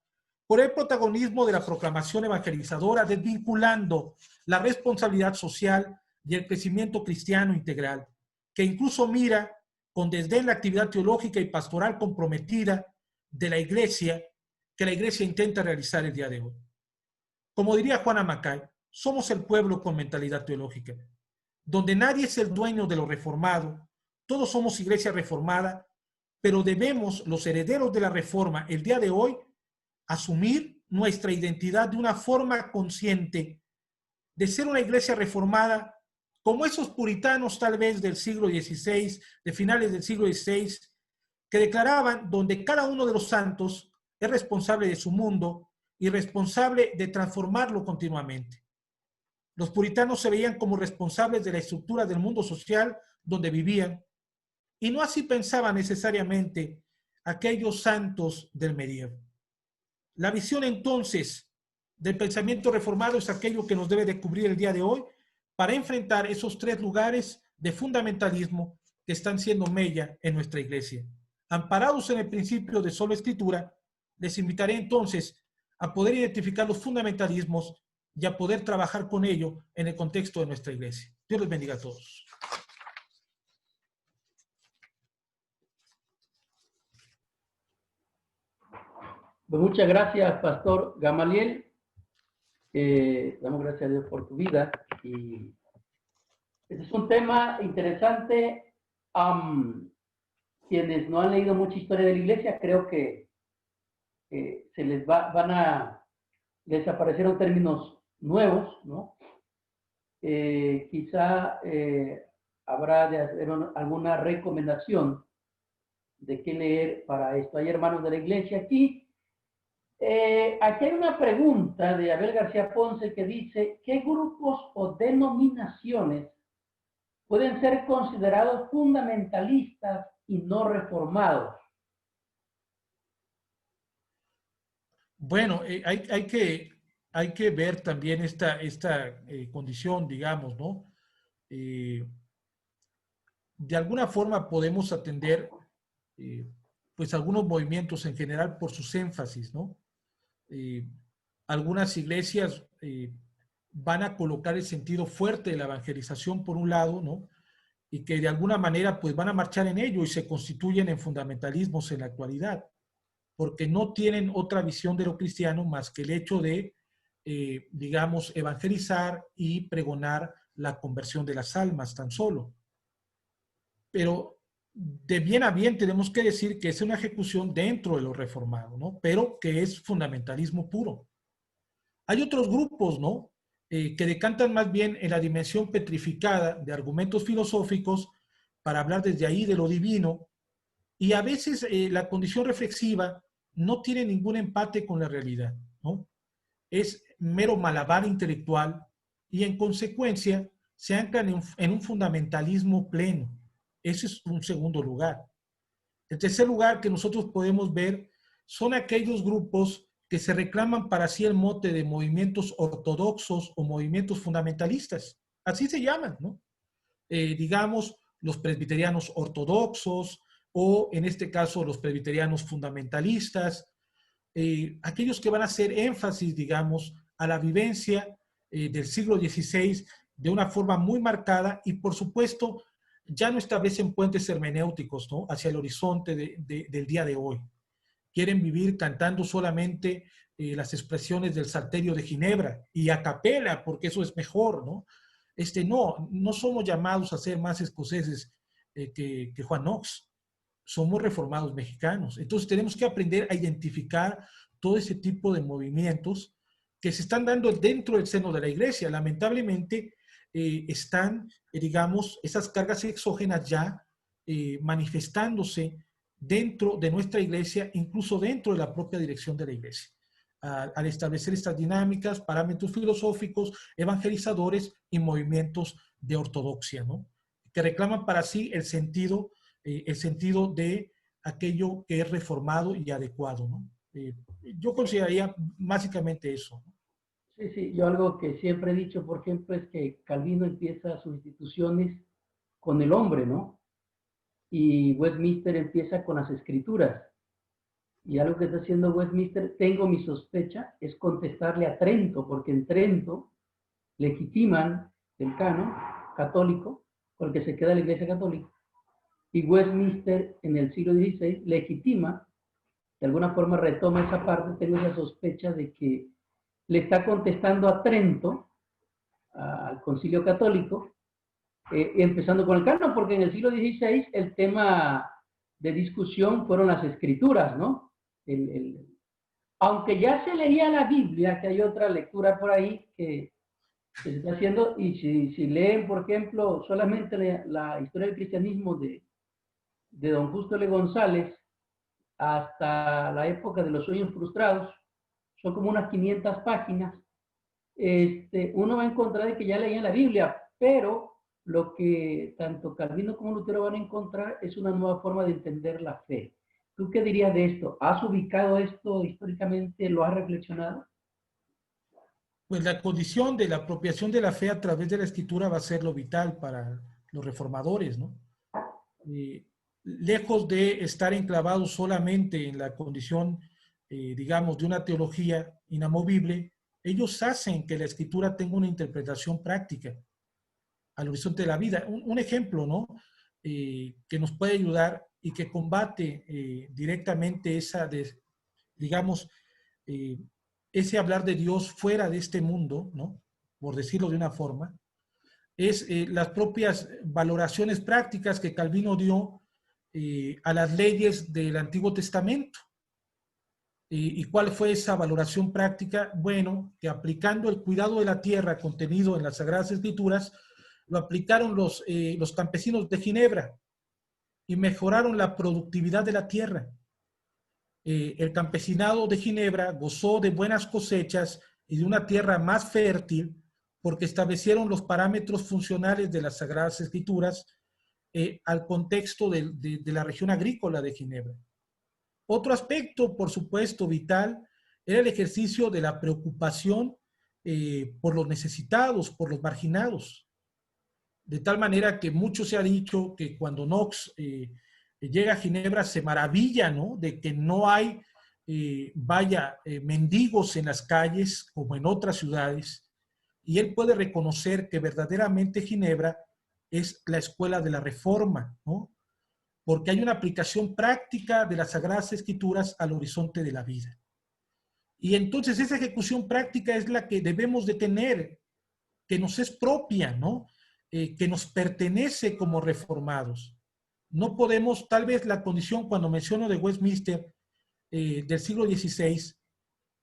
por el protagonismo de la proclamación evangelizadora, desvinculando la responsabilidad social y el crecimiento cristiano integral, que incluso mira con desdén la actividad teológica y pastoral comprometida de la Iglesia, que la Iglesia intenta realizar el día de hoy. Como diría Juana Macay, somos el pueblo con mentalidad teológica, donde nadie es el dueño de lo reformado, todos somos Iglesia reformada, pero debemos, los herederos de la Reforma, el día de hoy, asumir nuestra identidad de una forma consciente, de ser una Iglesia reformada, como esos puritanos tal vez del siglo XVI, de finales del siglo XVI, que declaraban donde cada uno de los santos es responsable de su mundo y responsable de transformarlo continuamente. Los puritanos se veían como responsables de la estructura del mundo social donde vivían, y no así pensaban necesariamente aquellos santos del medievo. La visión entonces del pensamiento reformado es aquello que nos debe de cubrir el día de hoy para enfrentar esos tres lugares de fundamentalismo que están siendo mella en nuestra iglesia. Amparados en el principio de sola escritura, les invitaré entonces a poder identificar los fundamentalismos y a poder trabajar con ello en el contexto de nuestra iglesia. Dios les bendiga a todos. Pues muchas gracias, Pastor Gamaliel. Damos gracias a Dios por tu vida. Y este es un tema interesante. Quienes no han leído mucha historia de la iglesia, creo que se les van a desaparecer términos nuevos, ¿no? Quizá habrá de hacer alguna recomendación de qué leer para esto. Hay hermanos de la iglesia aquí. Aquí hay una pregunta de Abel García Ponce que dice, ¿qué grupos o denominaciones pueden ser considerados fundamentalistas y no reformados? Bueno, hay que ver también esta condición, digamos, ¿no? De alguna forma podemos atender pues algunos movimientos en general por sus énfasis, ¿no? Algunas iglesias van a colocar el sentido fuerte de la evangelización por un lado, ¿no? Y que de alguna manera pues van a marchar en ello y se constituyen en fundamentalismos en la actualidad, porque no tienen otra visión de lo cristiano más que el hecho de, digamos, evangelizar y pregonar la conversión de las almas tan solo. Pero de bien a bien tenemos que decir que es una ejecución dentro de lo reformado, ¿no? Pero que es fundamentalismo puro. Hay otros grupos, ¿no? Que decantan más bien en la dimensión petrificada de argumentos filosóficos para hablar desde ahí de lo divino, y a veces la condición reflexiva no tiene ningún empate con la realidad, ¿no? Es mero malabar intelectual y en consecuencia se anclan en un fundamentalismo pleno. Ese es un segundo lugar. El tercer lugar que nosotros podemos ver son aquellos grupos que se reclaman para sí el mote de movimientos ortodoxos o movimientos fundamentalistas. Así se llaman, ¿no? Digamos, los presbiterianos ortodoxos o, en este caso, los presbiterianos fundamentalistas, aquellos que van a hacer énfasis, digamos, a la vivencia del siglo XVI de una forma muy marcada y, por supuesto, ya no establecen puentes hermenéuticos, ¿no?, hacia el horizonte del día de hoy. Quieren vivir cantando solamente las expresiones del Salterio de Ginebra y a capela, porque eso es mejor, ¿no? no somos llamados a ser más escoceses que Juan Knox. Somos reformados mexicanos. Entonces tenemos que aprender a identificar todo ese tipo de movimientos que se están dando dentro del seno de la iglesia. Lamentablemente están, digamos, esas cargas exógenas ya manifestándose dentro de nuestra iglesia, incluso dentro de la propia dirección de la iglesia. Al establecer estas dinámicas, parámetros filosóficos, evangelizadores y movimientos de ortodoxia, ¿no? Que reclaman para sí el sentido de aquello que es reformado y adecuado, ¿no? Yo consideraría básicamente eso, ¿no? Sí, sí, yo algo que siempre he dicho, por ejemplo, es que Calvino empieza sus instituciones con el hombre, ¿no? Y Westminster empieza con las escrituras. Y algo que está haciendo Westminster, tengo mi sospecha, es contestarle a Trento, porque en Trento legitiman el canon católico, con el que se queda la Iglesia Católica, y Westminster en el siglo XVI legitima, de alguna forma retoma esa parte. Tengo esa sospecha de que le está contestando a Trento, al Concilio Católico, empezando con el canon, porque en el siglo XVI el tema de discusión fueron las escrituras, ¿no? Aunque ya se leía la Biblia, que hay otra lectura por ahí que se está haciendo, y si leen, por ejemplo, solamente la historia del cristianismo de don Justo L. González hasta la época de los sueños frustrados, son como unas 500 páginas, uno va a encontrar de que ya leían la Biblia, pero lo que tanto Calvino como Lutero van a encontrar es una nueva forma de entender la fe. ¿Tú qué dirías de esto? ¿Has ubicado esto históricamente? ¿Lo has reflexionado? Pues la condición de la apropiación de la fe a través de la escritura va a ser lo vital para los reformadores, ¿no? Lejos de estar enclavados solamente en la condición, digamos, de una teología inamovible, ellos hacen que la escritura tenga una interpretación práctica al horizonte de la vida. Un ejemplo, ¿no? Que nos puede ayudar y que combate directamente digamos, ese hablar de Dios fuera de este mundo, ¿no? Por decirlo de una forma, es las propias valoraciones prácticas que Calvino dio a las leyes del Antiguo Testamento. ¿Y cuál fue esa valoración práctica? Bueno, que aplicando el cuidado de la tierra contenido en las Sagradas Escrituras, lo aplicaron los campesinos de Ginebra y mejoraron la productividad de la tierra. El campesinado de Ginebra gozó de buenas cosechas y de una tierra más fértil porque establecieron los parámetros funcionales de las Sagradas Escrituras al contexto de la región agrícola de Ginebra. Otro aspecto, por supuesto, vital, era el ejercicio de la preocupación por los necesitados, por los marginados. De tal manera que mucho se ha dicho que cuando Knox llega a Ginebra se maravilla, ¿no?, de que no hay, mendigos en las calles como en otras ciudades, y él puede reconocer que verdaderamente Ginebra es la escuela de la Reforma, ¿no?, porque hay una aplicación práctica de las Sagradas Escrituras al horizonte de la vida. Y entonces esa ejecución práctica es la que debemos de tener, que nos es propia, ¿no?, que nos pertenece como reformados. No podemos, tal vez la condición, cuando menciono de Westminster del siglo XVI,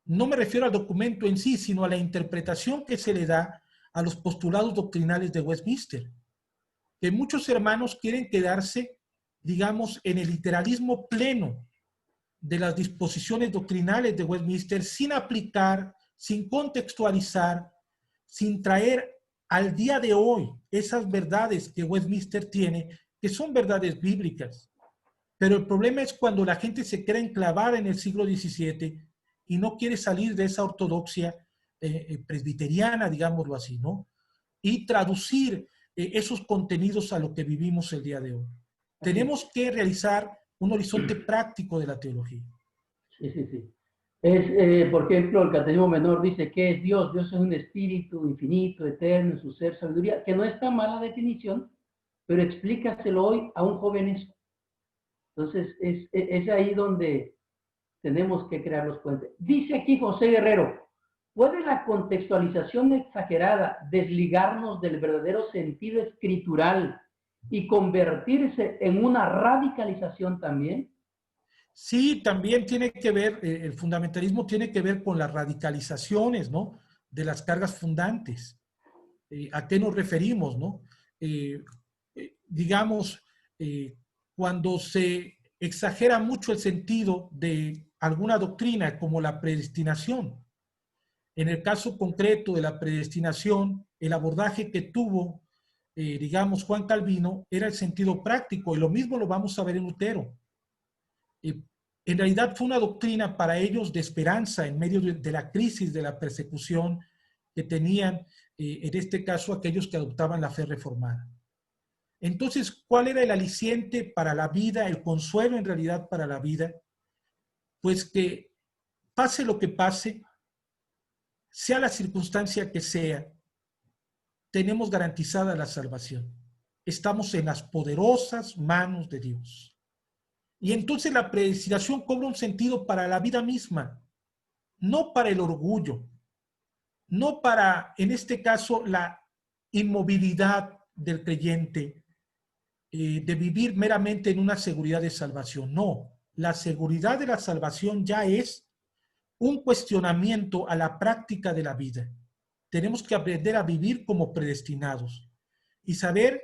no me refiero al documento en sí, sino a la interpretación que se le da a los postulados doctrinales de Westminster. Que muchos hermanos quieren quedarse, digamos, en el literalismo pleno de las disposiciones doctrinales de Westminster, sin aplicar, sin contextualizar, sin traer al día de hoy esas verdades que Westminster tiene, que son verdades bíblicas. Pero el problema es cuando la gente se queda enclavada en el siglo XVII y no quiere salir de esa ortodoxia presbiteriana, digámoslo así, ¿no? Y traducir esos contenidos a lo que vivimos el día de hoy. Tenemos que realizar un horizonte práctico de la teología. Sí, sí, sí. Por ejemplo, el Catecismo Menor dice que es Dios. Dios es un espíritu infinito, eterno, en su ser, sabiduría, que no es tan mala definición, pero explícaselo hoy a un joven eso. Entonces, es ahí donde tenemos que crear los puentes. Dice aquí José Guerrero, ¿Puede la contextualización exagerada desligarnos del verdadero sentido escritural y convertirse en una radicalización también? Sí, también tiene que ver, el fundamentalismo tiene que ver con las radicalizaciones, ¿no? De las cargas fundantes. ¿A qué nos referimos, no? Digamos, cuando se exagera mucho el sentido de alguna doctrina como la predestinación. En el caso concreto de la predestinación, el abordaje que tuvo, digamos, Juan Calvino era el sentido práctico, y lo mismo lo vamos a ver en Lutero. En realidad fue una doctrina para ellos de esperanza en medio de la crisis, de la persecución que tenían, en este caso, aquellos que adoptaban la fe reformada. Entonces, ¿cuál era el aliciente para la vida, el consuelo en realidad para la vida? Pues que pase lo que pase, sea la circunstancia que sea, tenemos garantizada la salvación. Estamos en las poderosas manos de Dios. Y entonces la predestinación cobra un sentido para la vida misma, no para el orgullo, no para, en este caso, la inmovilidad del creyente, de vivir meramente en una seguridad de salvación. No, la seguridad de la salvación ya es un cuestionamiento a la práctica de la vida. Tenemos que aprender a vivir como predestinados y saber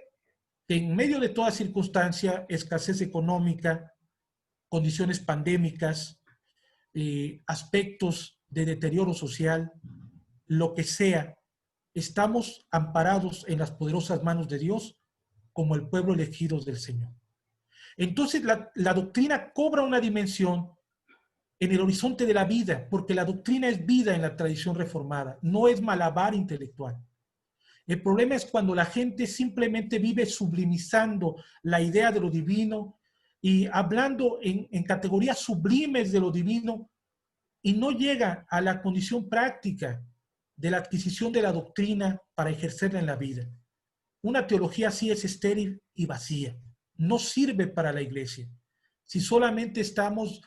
que en medio de toda circunstancia, escasez económica, condiciones pandémicas, aspectos de deterioro social, lo que sea, estamos amparados en las poderosas manos de Dios como el pueblo elegido del Señor. Entonces la doctrina cobra una dimensión en el horizonte de la vida, porque la doctrina es vida en la tradición reformada, no es malabar intelectual. El problema es cuando la gente simplemente vive sublimizando la idea de lo divino y hablando en categorías sublimes de lo divino, y no llega a la condición práctica de la adquisición de la doctrina para ejercerla en la vida. Una teología así es estéril y vacía. No sirve para la iglesia. Si solamente estamos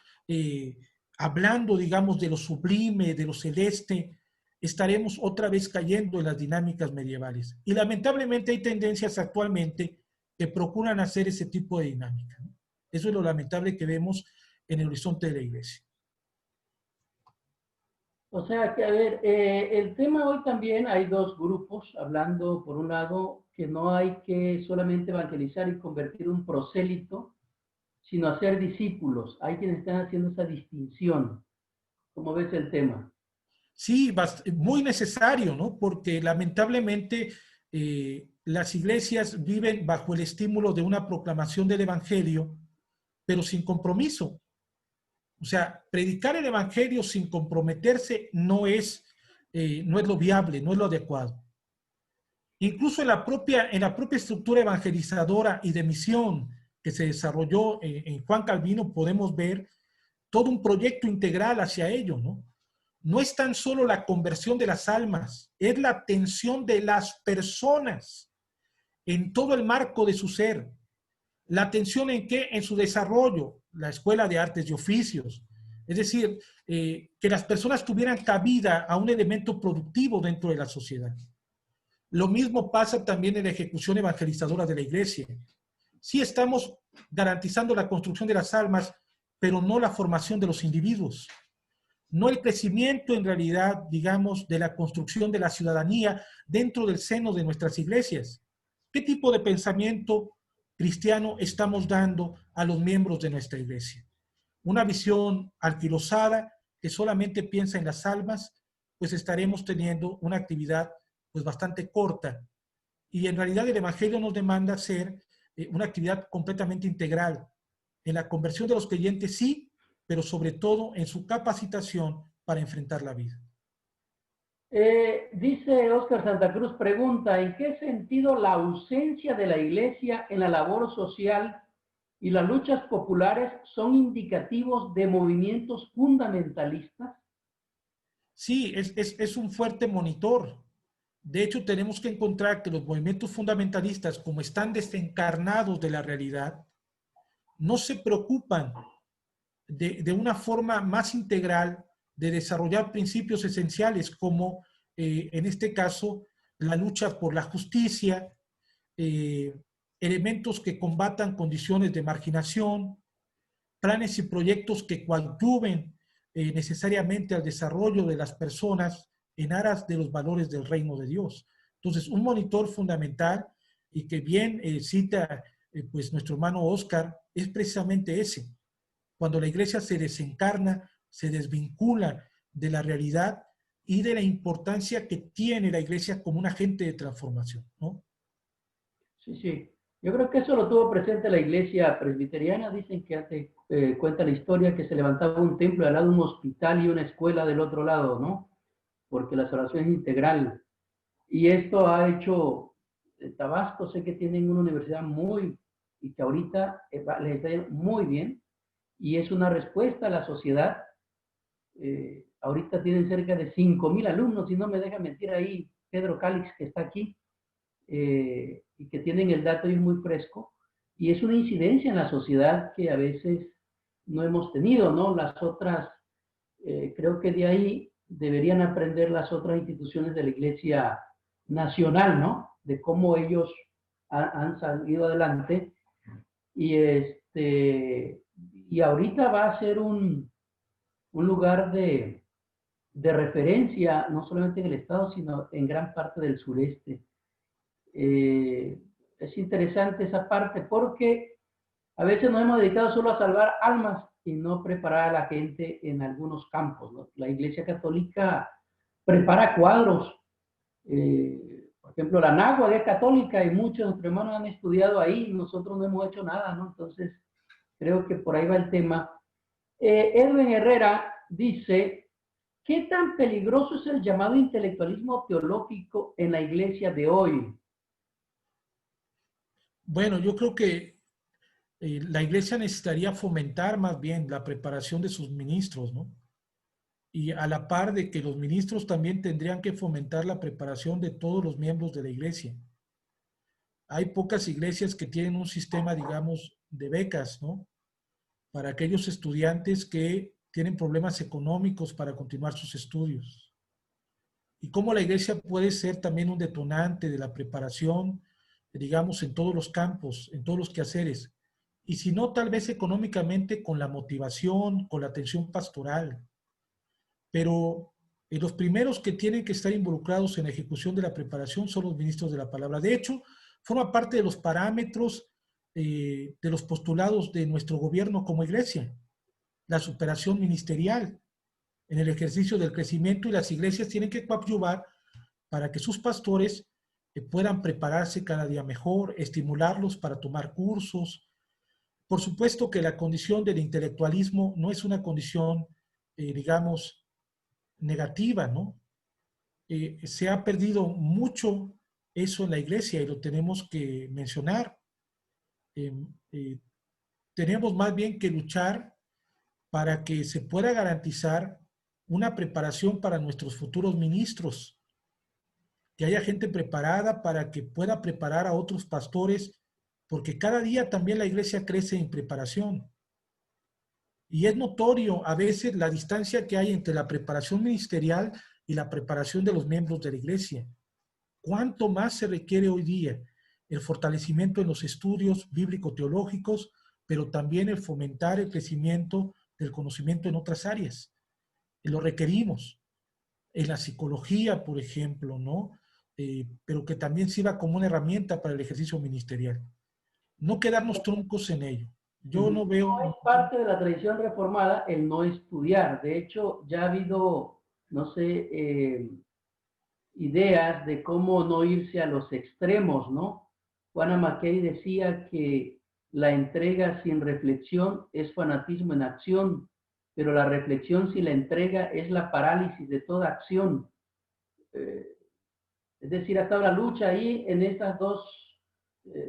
hablando, digamos, de lo sublime, de lo celeste, estaremos otra vez cayendo en las dinámicas medievales. Y lamentablemente hay tendencias actualmente que procuran hacer ese tipo de dinámica, ¿no? Eso es lo lamentable que vemos en el horizonte de la iglesia. O sea que, a ver, el tema hoy también hay dos grupos hablando, por un lado, que no hay que solamente evangelizar y convertir un prosélito, sino hacer discípulos. Hay quienes están haciendo esa distinción. ¿Cómo ves el tema? Sí, muy necesario, ¿no? Porque lamentablemente las iglesias viven bajo el estímulo de una proclamación del evangelio, pero sin compromiso. O sea, predicar el evangelio sin comprometerse no es lo viable, no es lo adecuado. Incluso en la propia estructura evangelizadora y de misión que se desarrolló en Juan Calvino, podemos ver todo un proyecto integral hacia ello, ¿no? No es tan solo la conversión de las almas, es la atención de las personas en todo el marco de su ser. La atención en qué, en su desarrollo, la escuela de artes y oficios. Es decir, que las personas tuvieran cabida a un elemento productivo dentro de la sociedad. Lo mismo pasa también en la ejecución evangelizadora de la iglesia. Sí estamos garantizando la construcción de las almas, pero no la formación de los individuos. No el crecimiento en realidad, digamos, de la construcción de la ciudadanía dentro del seno de nuestras iglesias. ¿Qué tipo de pensamiento cristiano estamos dando a los miembros de nuestra iglesia? Una visión alquilosada que solamente piensa en las almas, pues estaremos teniendo una actividad pues bastante corta. Y en realidad el Evangelio nos demanda ser una actividad completamente integral. En la conversión de los creyentes sí, pero sobre todo en su capacitación para enfrentar la vida. Dice Oscar Santa Cruz, pregunta, ¿en qué sentido la ausencia de la iglesia en la labor social y las luchas populares son indicativos de movimientos fundamentalistas? Sí, es un fuerte monitor. De hecho, tenemos que encontrar que los movimientos fundamentalistas, como están desencarnados de la realidad, no se preocupan de una forma más integral de desarrollar principios esenciales como, en este caso, la lucha por la justicia, elementos que combatan condiciones de marginación, planes y proyectos que coadyuven necesariamente al desarrollo de las personas en aras de los valores del reino de Dios. Entonces, un monitor fundamental y que bien cita pues nuestro hermano Oscar es precisamente ese. Cuando la iglesia se desencarna, se desvincula de la realidad y de la importancia que tiene la iglesia como un agente de transformación, ¿no? Sí, sí. Yo creo que eso lo tuvo presente la iglesia presbiteriana. Dicen que hace, cuenta la historia que se levantaba un templo al lado de un hospital y una escuela del otro lado, ¿no? Porque la salvación es integral. Y esto ha hecho, Tabasco, sé que tienen una universidad muy, y que ahorita les está yendo muy bien, y es una respuesta a la sociedad. Ahorita tienen cerca de 5,000 alumnos, si no me deja mentir ahí Pedro Calix, que está aquí, y que tienen el dato ahí muy fresco, y es una incidencia en la sociedad que a veces no hemos tenido, ¿no? Las otras, creo que de ahí deberían aprender las otras instituciones de la Iglesia Nacional, ¿no? De cómo ellos han salido adelante, y, y ahorita va a ser un lugar de referencia, no solamente en el estado, sino en gran parte del sureste. Es interesante esa parte porque a veces nos hemos dedicado solo a salvar almas y no preparar a la gente en algunos campos, ¿no? La Iglesia Católica prepara cuadros. Por ejemplo, la náhuatl es católica y muchos de nuestros hermanos han estudiado ahí, nosotros no hemos hecho nada, ¿no? Entonces, creo que por ahí va el tema. Edwin Herrera dice, ¿qué tan peligroso es el llamado intelectualismo teológico en la iglesia de hoy? Bueno, yo creo que la iglesia necesitaría fomentar más bien la preparación de sus ministros, ¿no? Y a la par de que los ministros también tendrían que fomentar la preparación de todos los miembros de la iglesia. Hay pocas iglesias que tienen un sistema, digamos, de becas, ¿no? Para aquellos estudiantes que tienen problemas económicos para continuar sus estudios. Y cómo la iglesia puede ser también un detonante de la preparación, digamos, en todos los campos, en todos los quehaceres. Y si no, tal vez económicamente con la motivación, con la atención pastoral. Pero los primeros que tienen que estar involucrados en la ejecución de la preparación son los ministros de la palabra. De hecho, forma parte de los parámetros de los postulados de nuestro gobierno como iglesia, la superación ministerial en el ejercicio del crecimiento, y las iglesias tienen que coadyuvar para que sus pastores puedan prepararse cada día mejor, estimularlos para tomar cursos. Por supuesto que la condición del intelectualismo no es una condición, digamos, negativa, ¿no? Se ha perdido mucho eso en la iglesia y lo tenemos que mencionar. Eh, eh, Tenemos más bien que luchar para que se pueda garantizar una preparación para nuestros futuros ministros, que haya gente preparada para que pueda preparar a otros pastores, porque cada día también la iglesia crece en preparación. Y es notorio a veces la distancia que hay entre la preparación ministerial y la preparación de los miembros de la iglesia. ¿Cuánto más se requiere hoy día el fortalecimiento en los estudios bíblico-teológicos, pero también el fomentar el crecimiento del conocimiento en otras áreas? Y lo requerimos. En la psicología, por ejemplo, ¿no? Pero que también sirva como una herramienta para el ejercicio ministerial. No quedarnos truncos en ello. Yo no veo... No es parte de la tradición reformada el no estudiar. De hecho, ya ha habido, no sé, ideas de cómo no irse a los extremos, ¿no? Juana Mackey decía que la entrega sin reflexión es fanatismo en acción, pero la reflexión sin la entrega es la parálisis de toda acción. Es decir, ha estado la lucha ahí en estas dos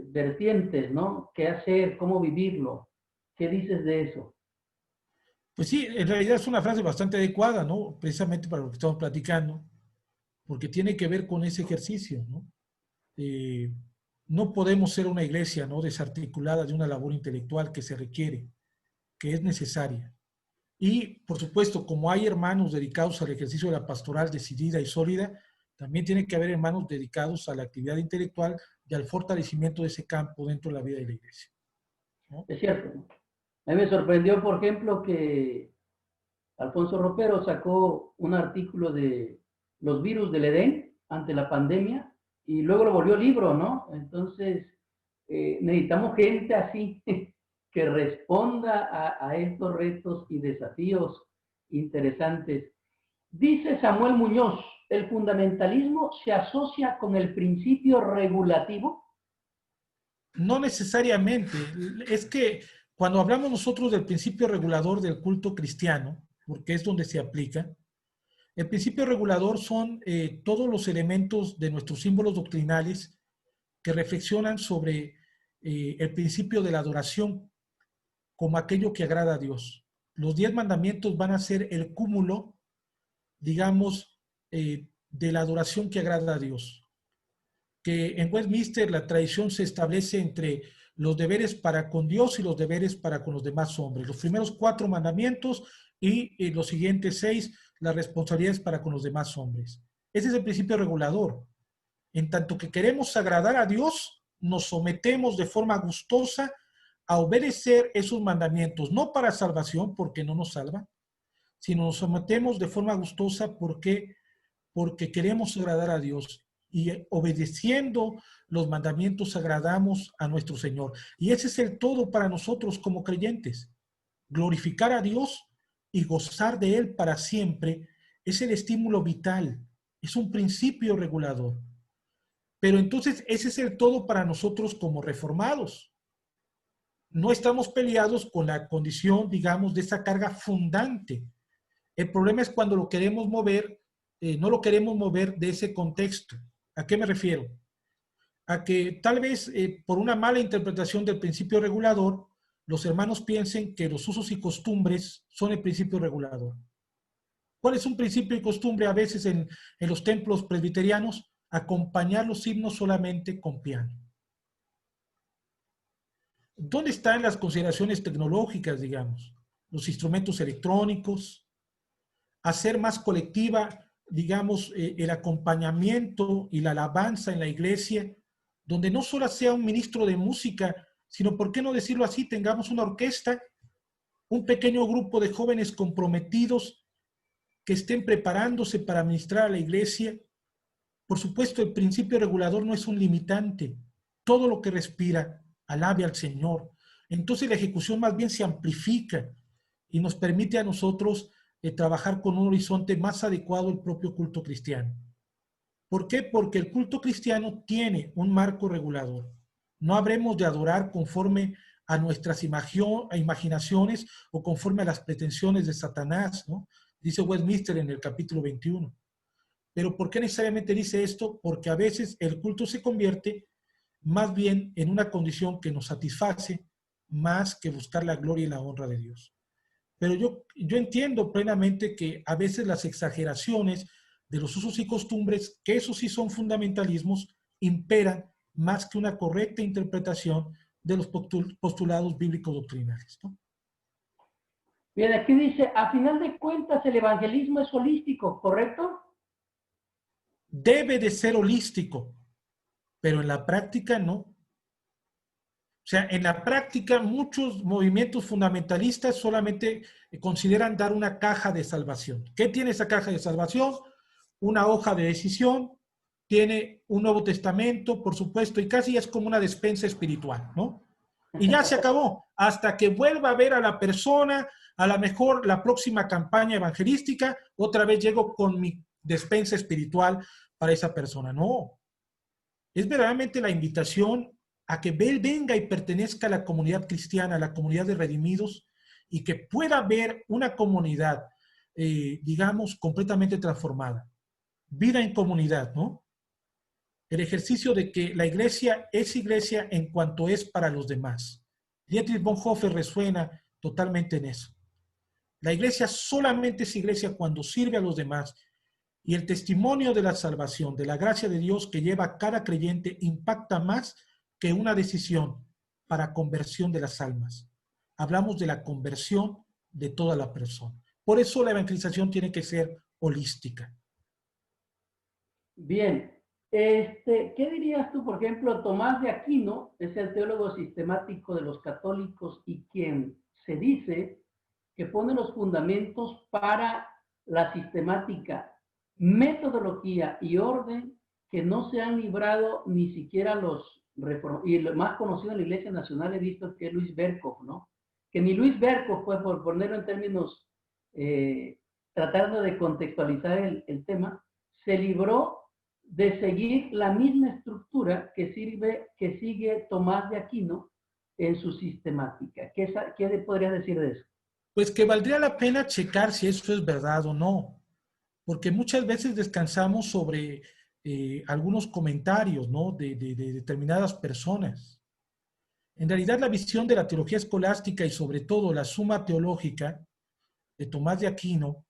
vertientes, ¿no? ¿Qué hacer? ¿Cómo vivirlo? ¿Qué dices de eso? Pues sí, en realidad es una frase bastante adecuada, ¿no? Precisamente para lo que estamos platicando, porque tiene que ver con ese ejercicio, ¿no? Eh, no podemos ser una iglesia, ¿no?, desarticulada de una labor intelectual que se requiere, que es necesaria. Y, por supuesto, como hay hermanos dedicados al ejercicio de la pastoral decidida y sólida, también tiene que haber hermanos dedicados a la actividad intelectual y al fortalecimiento de ese campo dentro de la vida de la iglesia, ¿no? Es cierto. A mí me sorprendió, por ejemplo, que Alfonso Ropero sacó un artículo de los virus del Edén ante la pandemia y luego lo volvió libro, ¿no? Entonces, necesitamos gente así que responda a estos retos y desafíos interesantes. Dice Samuel Muñoz, ¿el fundamentalismo se asocia con el principio regulativo? No necesariamente. Es que cuando hablamos nosotros del principio regulador del culto cristiano, porque es donde se aplica, el principio regulador son todos los elementos de nuestros símbolos doctrinales que reflexionan sobre el principio de la adoración como aquello que agrada a Dios. Los 10 mandamientos van a ser el cúmulo, digamos, de la adoración que agrada a Dios. Que en Westminster la tradición se establece entre los deberes para con Dios y los deberes para con los demás hombres. Los primeros 4 mandamientos y los siguientes 6, las responsabilidades para con los demás hombres. Ese es el principio regulador. En tanto que queremos agradar a Dios, nos sometemos de forma gustosa a obedecer esos mandamientos, no para salvación, porque no nos salvan, sino nos sometemos de forma gustosa porque queremos agradar a Dios y obedeciendo los mandamientos agradamos a nuestro Señor. Y ese es el todo para nosotros como creyentes. Glorificar a Dios y gozar de Él para siempre es el estímulo vital, es un principio regulador. Pero entonces ese es el todo para nosotros como reformados. No estamos peleados con la condición, digamos, de esa carga fundante. El problema es cuando lo queremos mover, no lo queremos mover de ese contexto. ¿A qué me refiero? A que tal vez por una mala interpretación del principio regulador, los hermanos piensen que los usos y costumbres son el principio regulador. ¿Cuál es un principio y costumbre a veces en los templos presbiterianos? Acompañar los himnos solamente con piano. ¿Dónde están las consideraciones tecnológicas, digamos? Los instrumentos electrónicos, hacer más colectiva, digamos, el acompañamiento y la alabanza en la iglesia, donde no solo sea un ministro de música, sino, ¿por qué no decirlo así? Tengamos una orquesta, un pequeño grupo de jóvenes comprometidos que estén preparándose para ministrar a la iglesia. Por supuesto, el principio regulador no es un limitante. Todo lo que respira, alabe al Señor. Entonces la ejecución más bien se amplifica y nos permite a nosotros trabajar con un horizonte más adecuado al propio culto cristiano. ¿Por qué? Porque el culto cristiano tiene un marco regulador. No habremos de adorar conforme a nuestras imaginaciones o conforme a las pretensiones de Satanás, ¿no? Dice Westminster en el capítulo 21. Pero ¿por qué necesariamente dice esto? Porque a veces el culto se convierte más bien en una condición que nos satisface más que buscar la gloria y la honra de Dios. Pero yo entiendo plenamente que a veces las exageraciones de los usos y costumbres, que esos sí son fundamentalismos, imperan más que una correcta interpretación de los postulados bíblicos doctrinales, ¿no? Bien, aquí dice, a final de cuentas el evangelismo es holístico, ¿correcto? Debe de ser holístico, pero en la práctica no. O sea, en la práctica muchos movimientos fundamentalistas solamente consideran dar una caja de salvación. ¿Qué tiene esa caja de salvación? Una hoja de decisión, tiene un Nuevo Testamento, por supuesto, y casi es como una despensa espiritual, ¿no? Y ya se acabó, hasta que vuelva a ver a la persona, a lo mejor la próxima campaña evangelística, otra vez llego con mi despensa espiritual para esa persona. No, es verdaderamente la invitación a que él venga y pertenezca a la comunidad cristiana, a la comunidad de redimidos, y que pueda ver una comunidad, digamos, completamente transformada. Vida en comunidad, ¿no? El ejercicio de que la iglesia es iglesia en cuanto es para los demás. Dietrich Bonhoeffer resuena totalmente en eso. La iglesia solamente es iglesia cuando sirve a los demás, y el testimonio de la salvación, de la gracia de Dios que lleva a cada creyente impacta más que una decisión para conversión de las almas. Hablamos de la conversión de toda la persona. Por eso la evangelización tiene que ser holística. Bien, ¿qué dirías tú, por ejemplo? Tomás de Aquino es el teólogo sistemático de los católicos y quien se dice que pone los fundamentos para la sistemática, metodología y orden que no se han librado ni siquiera los reformadores. Y lo más conocido en la Iglesia Nacional he visto que es Luis Berkhoff, ¿no? Que ni Luis Berkhoff, pues por ponerlo en términos, tratando de contextualizar el tema, se libró de seguir la misma estructura que sigue Tomás de Aquino en su sistemática. ¿Qué podrías decir de eso? Pues que valdría la pena checar si eso es verdad o no, porque muchas veces descansamos sobre algunos comentarios, ¿no? de determinadas personas. En realidad, la visión de la teología escolástica y sobre todo la Suma Teológica de Tomás de Aquino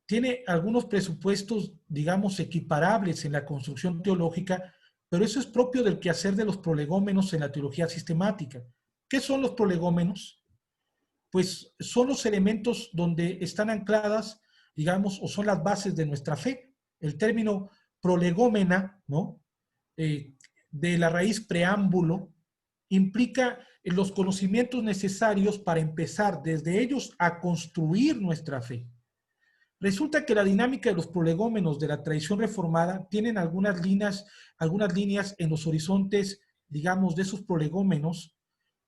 tiene algunos presupuestos, digamos, equiparables en la construcción teológica, pero eso es propio del quehacer de los prolegómenos en la teología sistemática. ¿Qué son los prolegómenos? Pues son los elementos donde están ancladas, digamos, o son las bases de nuestra fe. El término prolegómena, ¿no? De la raíz preámbulo, implica los conocimientos necesarios para empezar desde ellos a construir nuestra fe. Resulta que la dinámica de los prolegómenos de la tradición reformada tienen algunas líneas en los horizontes, digamos, de esos prolegómenos,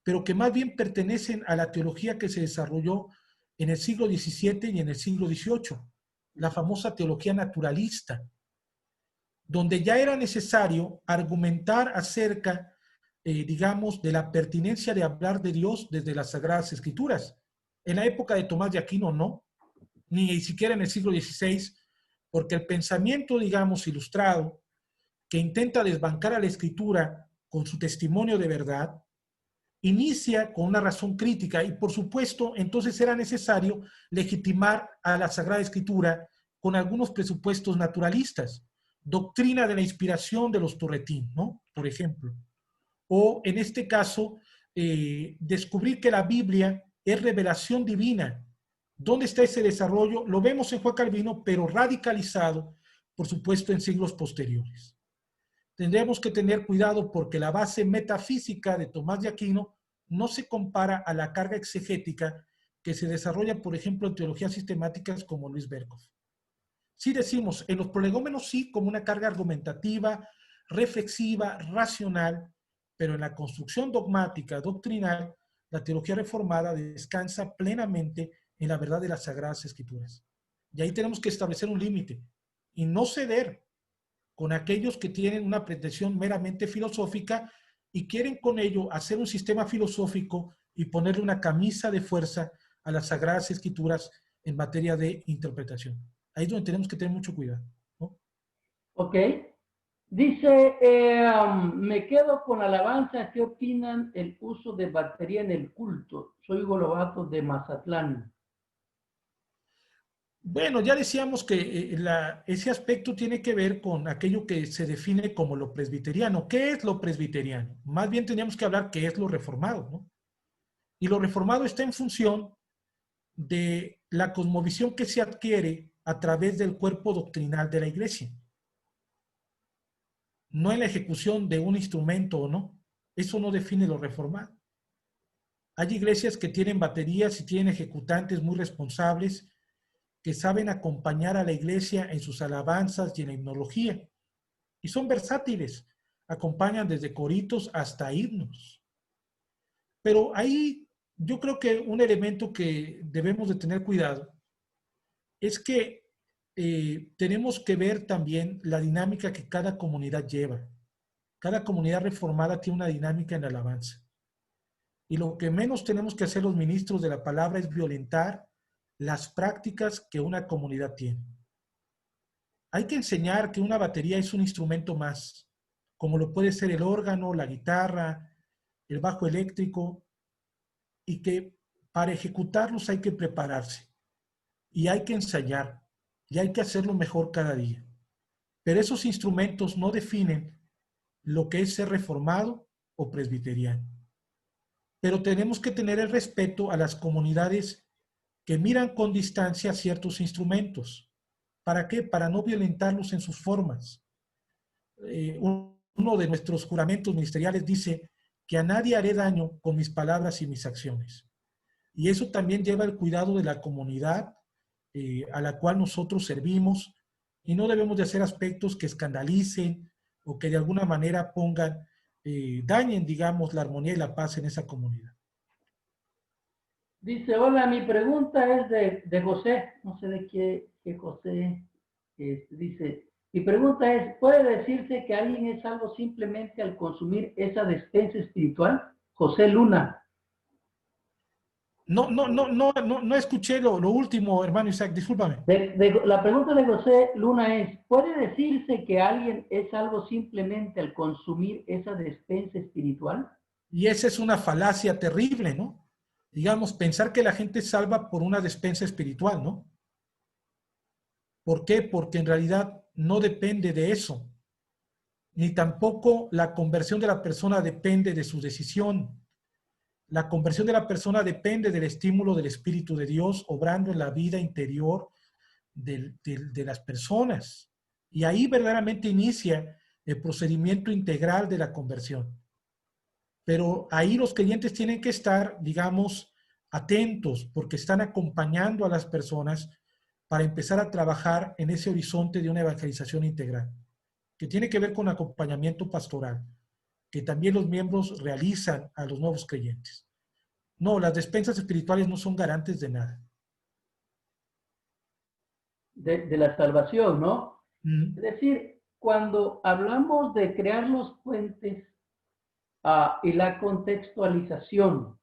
pero que más bien pertenecen a la teología que se desarrolló en el siglo XVII y en el siglo XVIII, la famosa teología naturalista, donde ya era necesario argumentar acerca, digamos, de la pertinencia de hablar de Dios desde las Sagradas Escrituras. En la época de Tomás de Aquino no, ni siquiera en el siglo XVI, porque el pensamiento, digamos, ilustrado, que intenta desbancar a la Escritura con su testimonio de verdad, inicia con una razón crítica y, por supuesto, entonces era necesario legitimar a la Sagrada Escritura con algunos presupuestos naturalistas, doctrina de la inspiración de los Turretín, ¿no? Por ejemplo. O, en este caso, descubrir que la Biblia es revelación divina. ¿Dónde está ese desarrollo? Lo vemos en Juan Calvino, pero radicalizado, por supuesto, en siglos posteriores. Tendremos que tener cuidado porque la base metafísica de Tomás de Aquino no se compara a la carga exegética que se desarrolla, por ejemplo, en teologías sistemáticas como Luis Berkhoff. Sí decimos, en los prolegómenos sí, como una carga argumentativa, reflexiva, racional, pero en la construcción dogmática, doctrinal, la teología reformada descansa plenamente en la verdad de las Sagradas Escrituras. Y ahí tenemos que establecer un límite y no ceder con aquellos que tienen una pretensión meramente filosófica y quieren con ello hacer un sistema filosófico y ponerle una camisa de fuerza a las Sagradas Escrituras en materia de interpretación. Ahí es donde tenemos que tener mucho cuidado, ¿no? Ok. Dice, me quedo con alabanza. ¿Qué opinan el uso de batería en el culto? Soy Golobato de Mazatlán. Bueno, ya decíamos que ese aspecto tiene que ver con aquello que se define como lo presbiteriano. ¿Qué es lo presbiteriano? Más bien teníamos que hablar qué es lo reformado, ¿no? Y lo reformado está en función de la cosmovisión que se adquiere a través del cuerpo doctrinal de la iglesia. No en la ejecución de un instrumento o no. Eso no define lo reformado. Hay iglesias que tienen baterías y tienen ejecutantes muy responsables que saben acompañar a la iglesia en sus alabanzas y en la himnología. Y son versátiles, acompañan desde coritos hasta himnos. Pero ahí yo creo que un elemento que debemos de tener cuidado es que tenemos que ver también la dinámica que cada comunidad lleva. Cada comunidad reformada tiene una dinámica en la alabanza. Y lo que menos tenemos que hacer los ministros de la palabra es violentar las prácticas que una comunidad tiene. Hay que enseñar que una batería es un instrumento más, como lo puede ser el órgano, la guitarra, el bajo eléctrico, y que para ejecutarlos hay que prepararse, y hay que ensayar, y hay que hacerlo mejor cada día. Pero esos instrumentos no definen lo que es ser reformado o presbiteriano. Pero tenemos que tener el respeto a las comunidades que miran con distancia ciertos instrumentos. ¿Para qué? Para no violentarlos en sus formas. Uno de nuestros juramentos ministeriales dice que a nadie haré daño con mis palabras y mis acciones. Y eso también lleva el cuidado de la comunidad a la cual nosotros servimos, y no debemos de hacer aspectos que escandalicen o que de alguna manera pongan, dañen, digamos, la armonía y la paz en esa comunidad. Dice, hola, mi pregunta es de José, no sé de qué José dice, mi pregunta es, ¿puede decirse que alguien es salvo simplemente al consumir esa despensa espiritual? José Luna. No escuché lo último, hermano Isaac, discúlpame. La pregunta de José Luna es, ¿puede decirse que alguien es salvo simplemente al consumir esa despensa espiritual? Y esa es una falacia terrible, ¿no? Digamos, pensar que la gente es salva por una despensa espiritual, ¿no? ¿Por qué? Porque en realidad no depende de eso, ni tampoco la conversión de la persona depende de su decisión. La conversión de la persona depende del estímulo del Espíritu de Dios obrando en la vida interior de las personas. Y ahí verdaderamente inicia el procedimiento integral de la conversión. Pero ahí los creyentes tienen que estar, digamos, atentos, porque están acompañando a las personas para empezar a trabajar en ese horizonte de una evangelización integral, que tiene que ver con acompañamiento pastoral, que también los miembros realizan a los nuevos creyentes. No, las despensas espirituales no son garantes de nada. De la salvación, ¿no? Es decir, cuando hablamos de crear los puentes y la contextualización,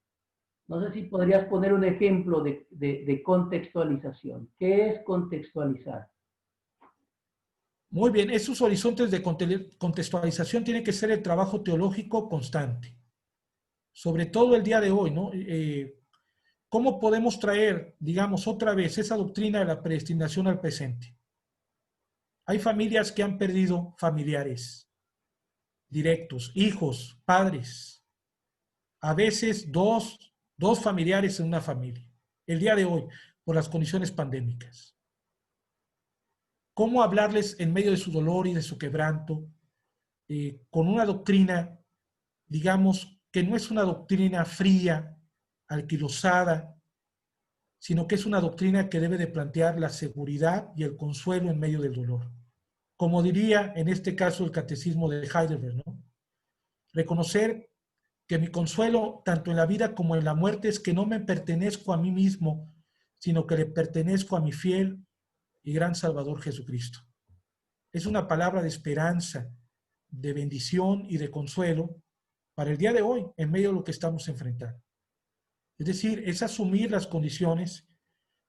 no sé si podrías poner un ejemplo de contextualización. ¿Qué es contextualizar? Muy bien, esos horizontes de contextualización tienen que ser el trabajo teológico constante. Sobre todo el día de hoy, ¿no? ¿Cómo podemos traer, digamos, otra vez esa doctrina de la predestinación al presente? Hay familias que han perdido familiares directos, hijos, padres, a veces dos familiares en una familia, el día de hoy, por las condiciones pandémicas. ¿Cómo hablarles en medio de su dolor y de su quebranto, con una doctrina, digamos, que no es una doctrina fría, alquilosada, sino que es una doctrina que debe de plantear la seguridad y el consuelo en medio del dolor? Como diría en este caso el catecismo de Heidelberg, ¿no? Reconocer que mi consuelo, tanto en la vida como en la muerte, es que no me pertenezco a mí mismo, sino que le pertenezco a mi fiel y gran Salvador Jesucristo. Es una palabra de esperanza, de bendición y de consuelo para el día de hoy, en medio de lo que estamos enfrentando. Es decir, es asumir las condiciones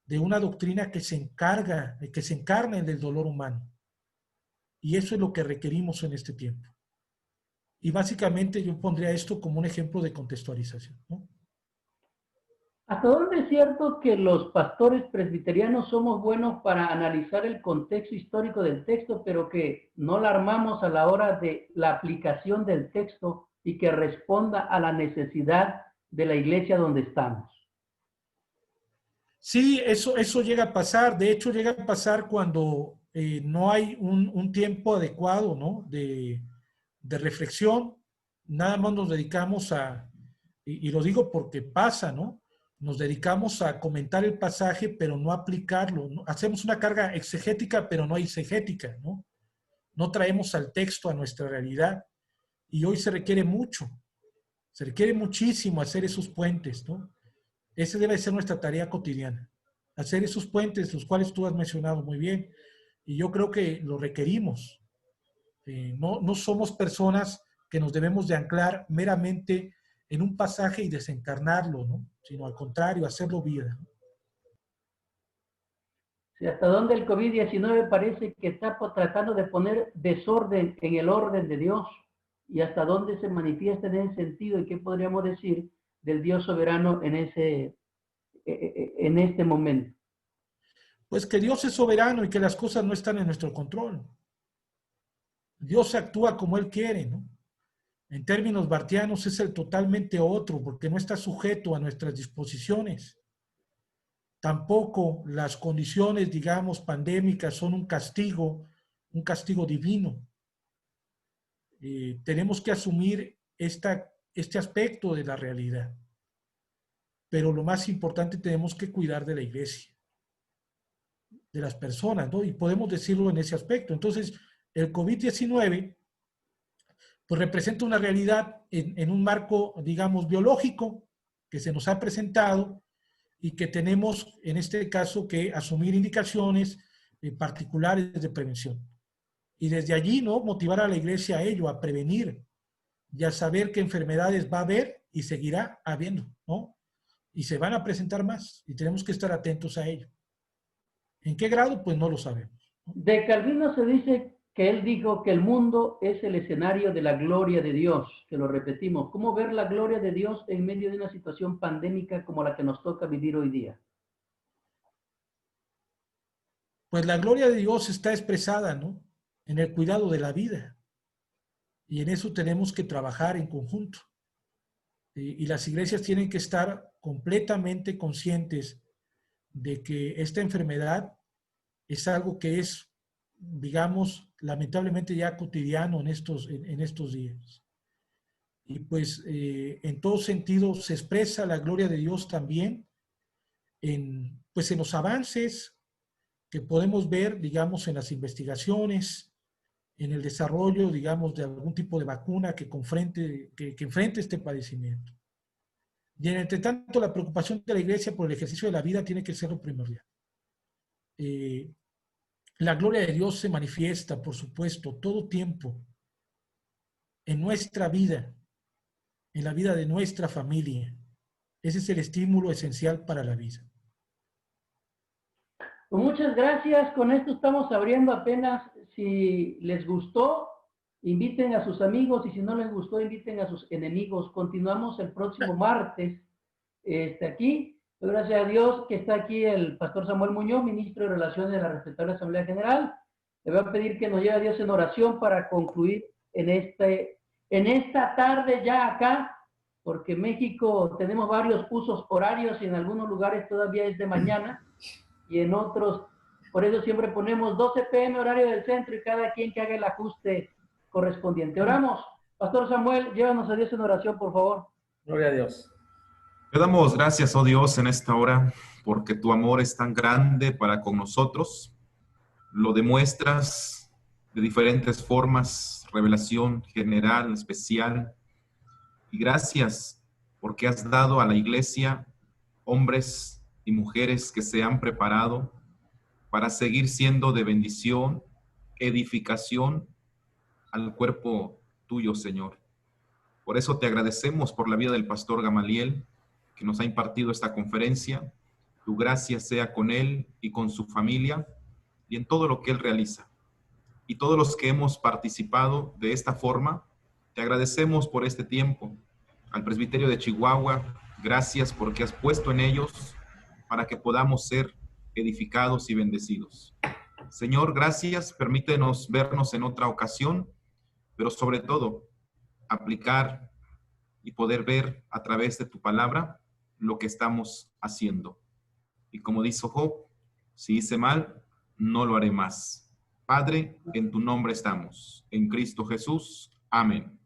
de una doctrina que se encarna en el dolor humano. Y eso es lo que requerimos en este tiempo. Y básicamente yo pondría esto como un ejemplo de contextualización, ¿no? ¿Hasta dónde es cierto que los pastores presbiterianos somos buenos para analizar el contexto histórico del texto, pero que no la armamos a la hora de la aplicación del texto y que responda a la necesidad de la iglesia donde estamos? Sí, eso llega a pasar. De hecho, llega a pasar cuando no hay un tiempo adecuado, ¿no? de reflexión. Nada más nos dedicamos y lo digo porque pasa, ¿no? Nos dedicamos a comentar el pasaje, pero no aplicarlo, ¿no? Hacemos una carga exegética, pero no exegética, ¿no? No traemos al texto a nuestra realidad. Y hoy se requiere mucho, se requiere muchísimo hacer esos puentes, ¿no? Esa debe ser nuestra tarea cotidiana, hacer esos puentes, los cuales tú has mencionado muy bien. Y yo creo que lo requerimos. No somos personas que nos debemos de anclar meramente en un pasaje y desencarnarlo, ¿no? Sino al contrario, hacerlo vida, ¿no? Sí, hasta dónde el COVID-19 parece que está tratando de poner desorden en el orden de Dios, y hasta dónde se manifiesta en ese sentido, y qué podríamos decir del Dios soberano en este momento. Pues que Dios es soberano y que las cosas no están en nuestro control. Dios actúa como Él quiere, ¿no? En términos bartianos es el totalmente otro, porque no está sujeto a nuestras disposiciones. tampoco las condiciones, digamos, pandémicas son un castigo divino. Tenemos que asumir este aspecto de la realidad. Pero lo más importante, tenemos que cuidar de la iglesia, de las personas, ¿no? Y podemos decirlo en ese aspecto. Entonces, el COVID-19 pues representa una realidad en un marco, digamos, biológico que se nos ha presentado y que tenemos, en este caso, que asumir indicaciones particulares de prevención. Y desde allí, ¿no?, motivar a la iglesia a ello, a prevenir y a saber qué enfermedades va a haber y seguirá habiendo, ¿no? Y se van a presentar más y tenemos que estar atentos a ello. ¿En qué grado? Pues no lo sabemos, ¿no? De Calvino se dice que él dijo que el mundo es el escenario de la gloria de Dios, que lo repetimos. ¿Cómo ver la gloria de Dios en medio de una situación pandémica como la que nos toca vivir hoy día? Pues la gloria de Dios está expresada, ¿no?, en el cuidado de la vida. Y en eso tenemos que trabajar en conjunto. Y las iglesias tienen que estar completamente conscientes de que esta enfermedad es algo que es, digamos, lamentablemente ya cotidiano en estos días. Y pues en todo sentido se expresa la gloria de Dios también pues en los avances que podemos ver, digamos, en las investigaciones, en el desarrollo, digamos, de algún tipo de vacuna que enfrente este padecimiento. Y entre tanto, la preocupación de la iglesia por el ejercicio de la vida tiene que ser lo primordial. La gloria de Dios se manifiesta, por supuesto, todo tiempo en nuestra vida, en la vida de nuestra familia. Ese es el estímulo esencial para la vida. Pues muchas gracias. Con esto estamos abriendo apenas. Si les gustó, inviten a sus amigos, y si no les gustó, inviten a sus enemigos. Continuamos el próximo martes aquí. Gracias a Dios que está aquí el pastor Samuel Muñoz, ministro de Relaciones de la respetable Asamblea General. Le voy a pedir que nos lleve a Dios en oración para concluir en esta tarde ya acá, porque en México tenemos varios usos horarios y en algunos lugares todavía es de mañana y en otros, por eso siempre ponemos 12 p.m. horario del centro y cada quien que haga el ajuste correspondiente. Oramos. Pastor Samuel, llévanos a Dios en oración, por favor. Gloria a Dios. Te damos gracias, oh Dios, en esta hora, porque tu amor es tan grande para con nosotros. Lo demuestras de diferentes formas, revelación general, especial. Y gracias porque has dado a la iglesia hombres y mujeres que se han preparado para seguir siendo de bendición, edificación al cuerpo tuyo, Señor. Por eso te agradecemos por la vida del pastor Gamaliel, que nos ha impartido esta conferencia. Tu gracia sea con él y con su familia y en todo lo que él realiza. Y todos los que hemos participado de esta forma, te agradecemos por este tiempo. Al presbiterio de Chihuahua, gracias porque has puesto en ellos para que podamos ser edificados y bendecidos. Señor, gracias. Permítenos vernos en otra ocasión, pero sobre todo, aplicar y poder ver a través de tu palabra lo que estamos haciendo. Y como dice Job, si hice mal, no lo haré más. Padre, en tu nombre estamos. En Cristo Jesús. Amén.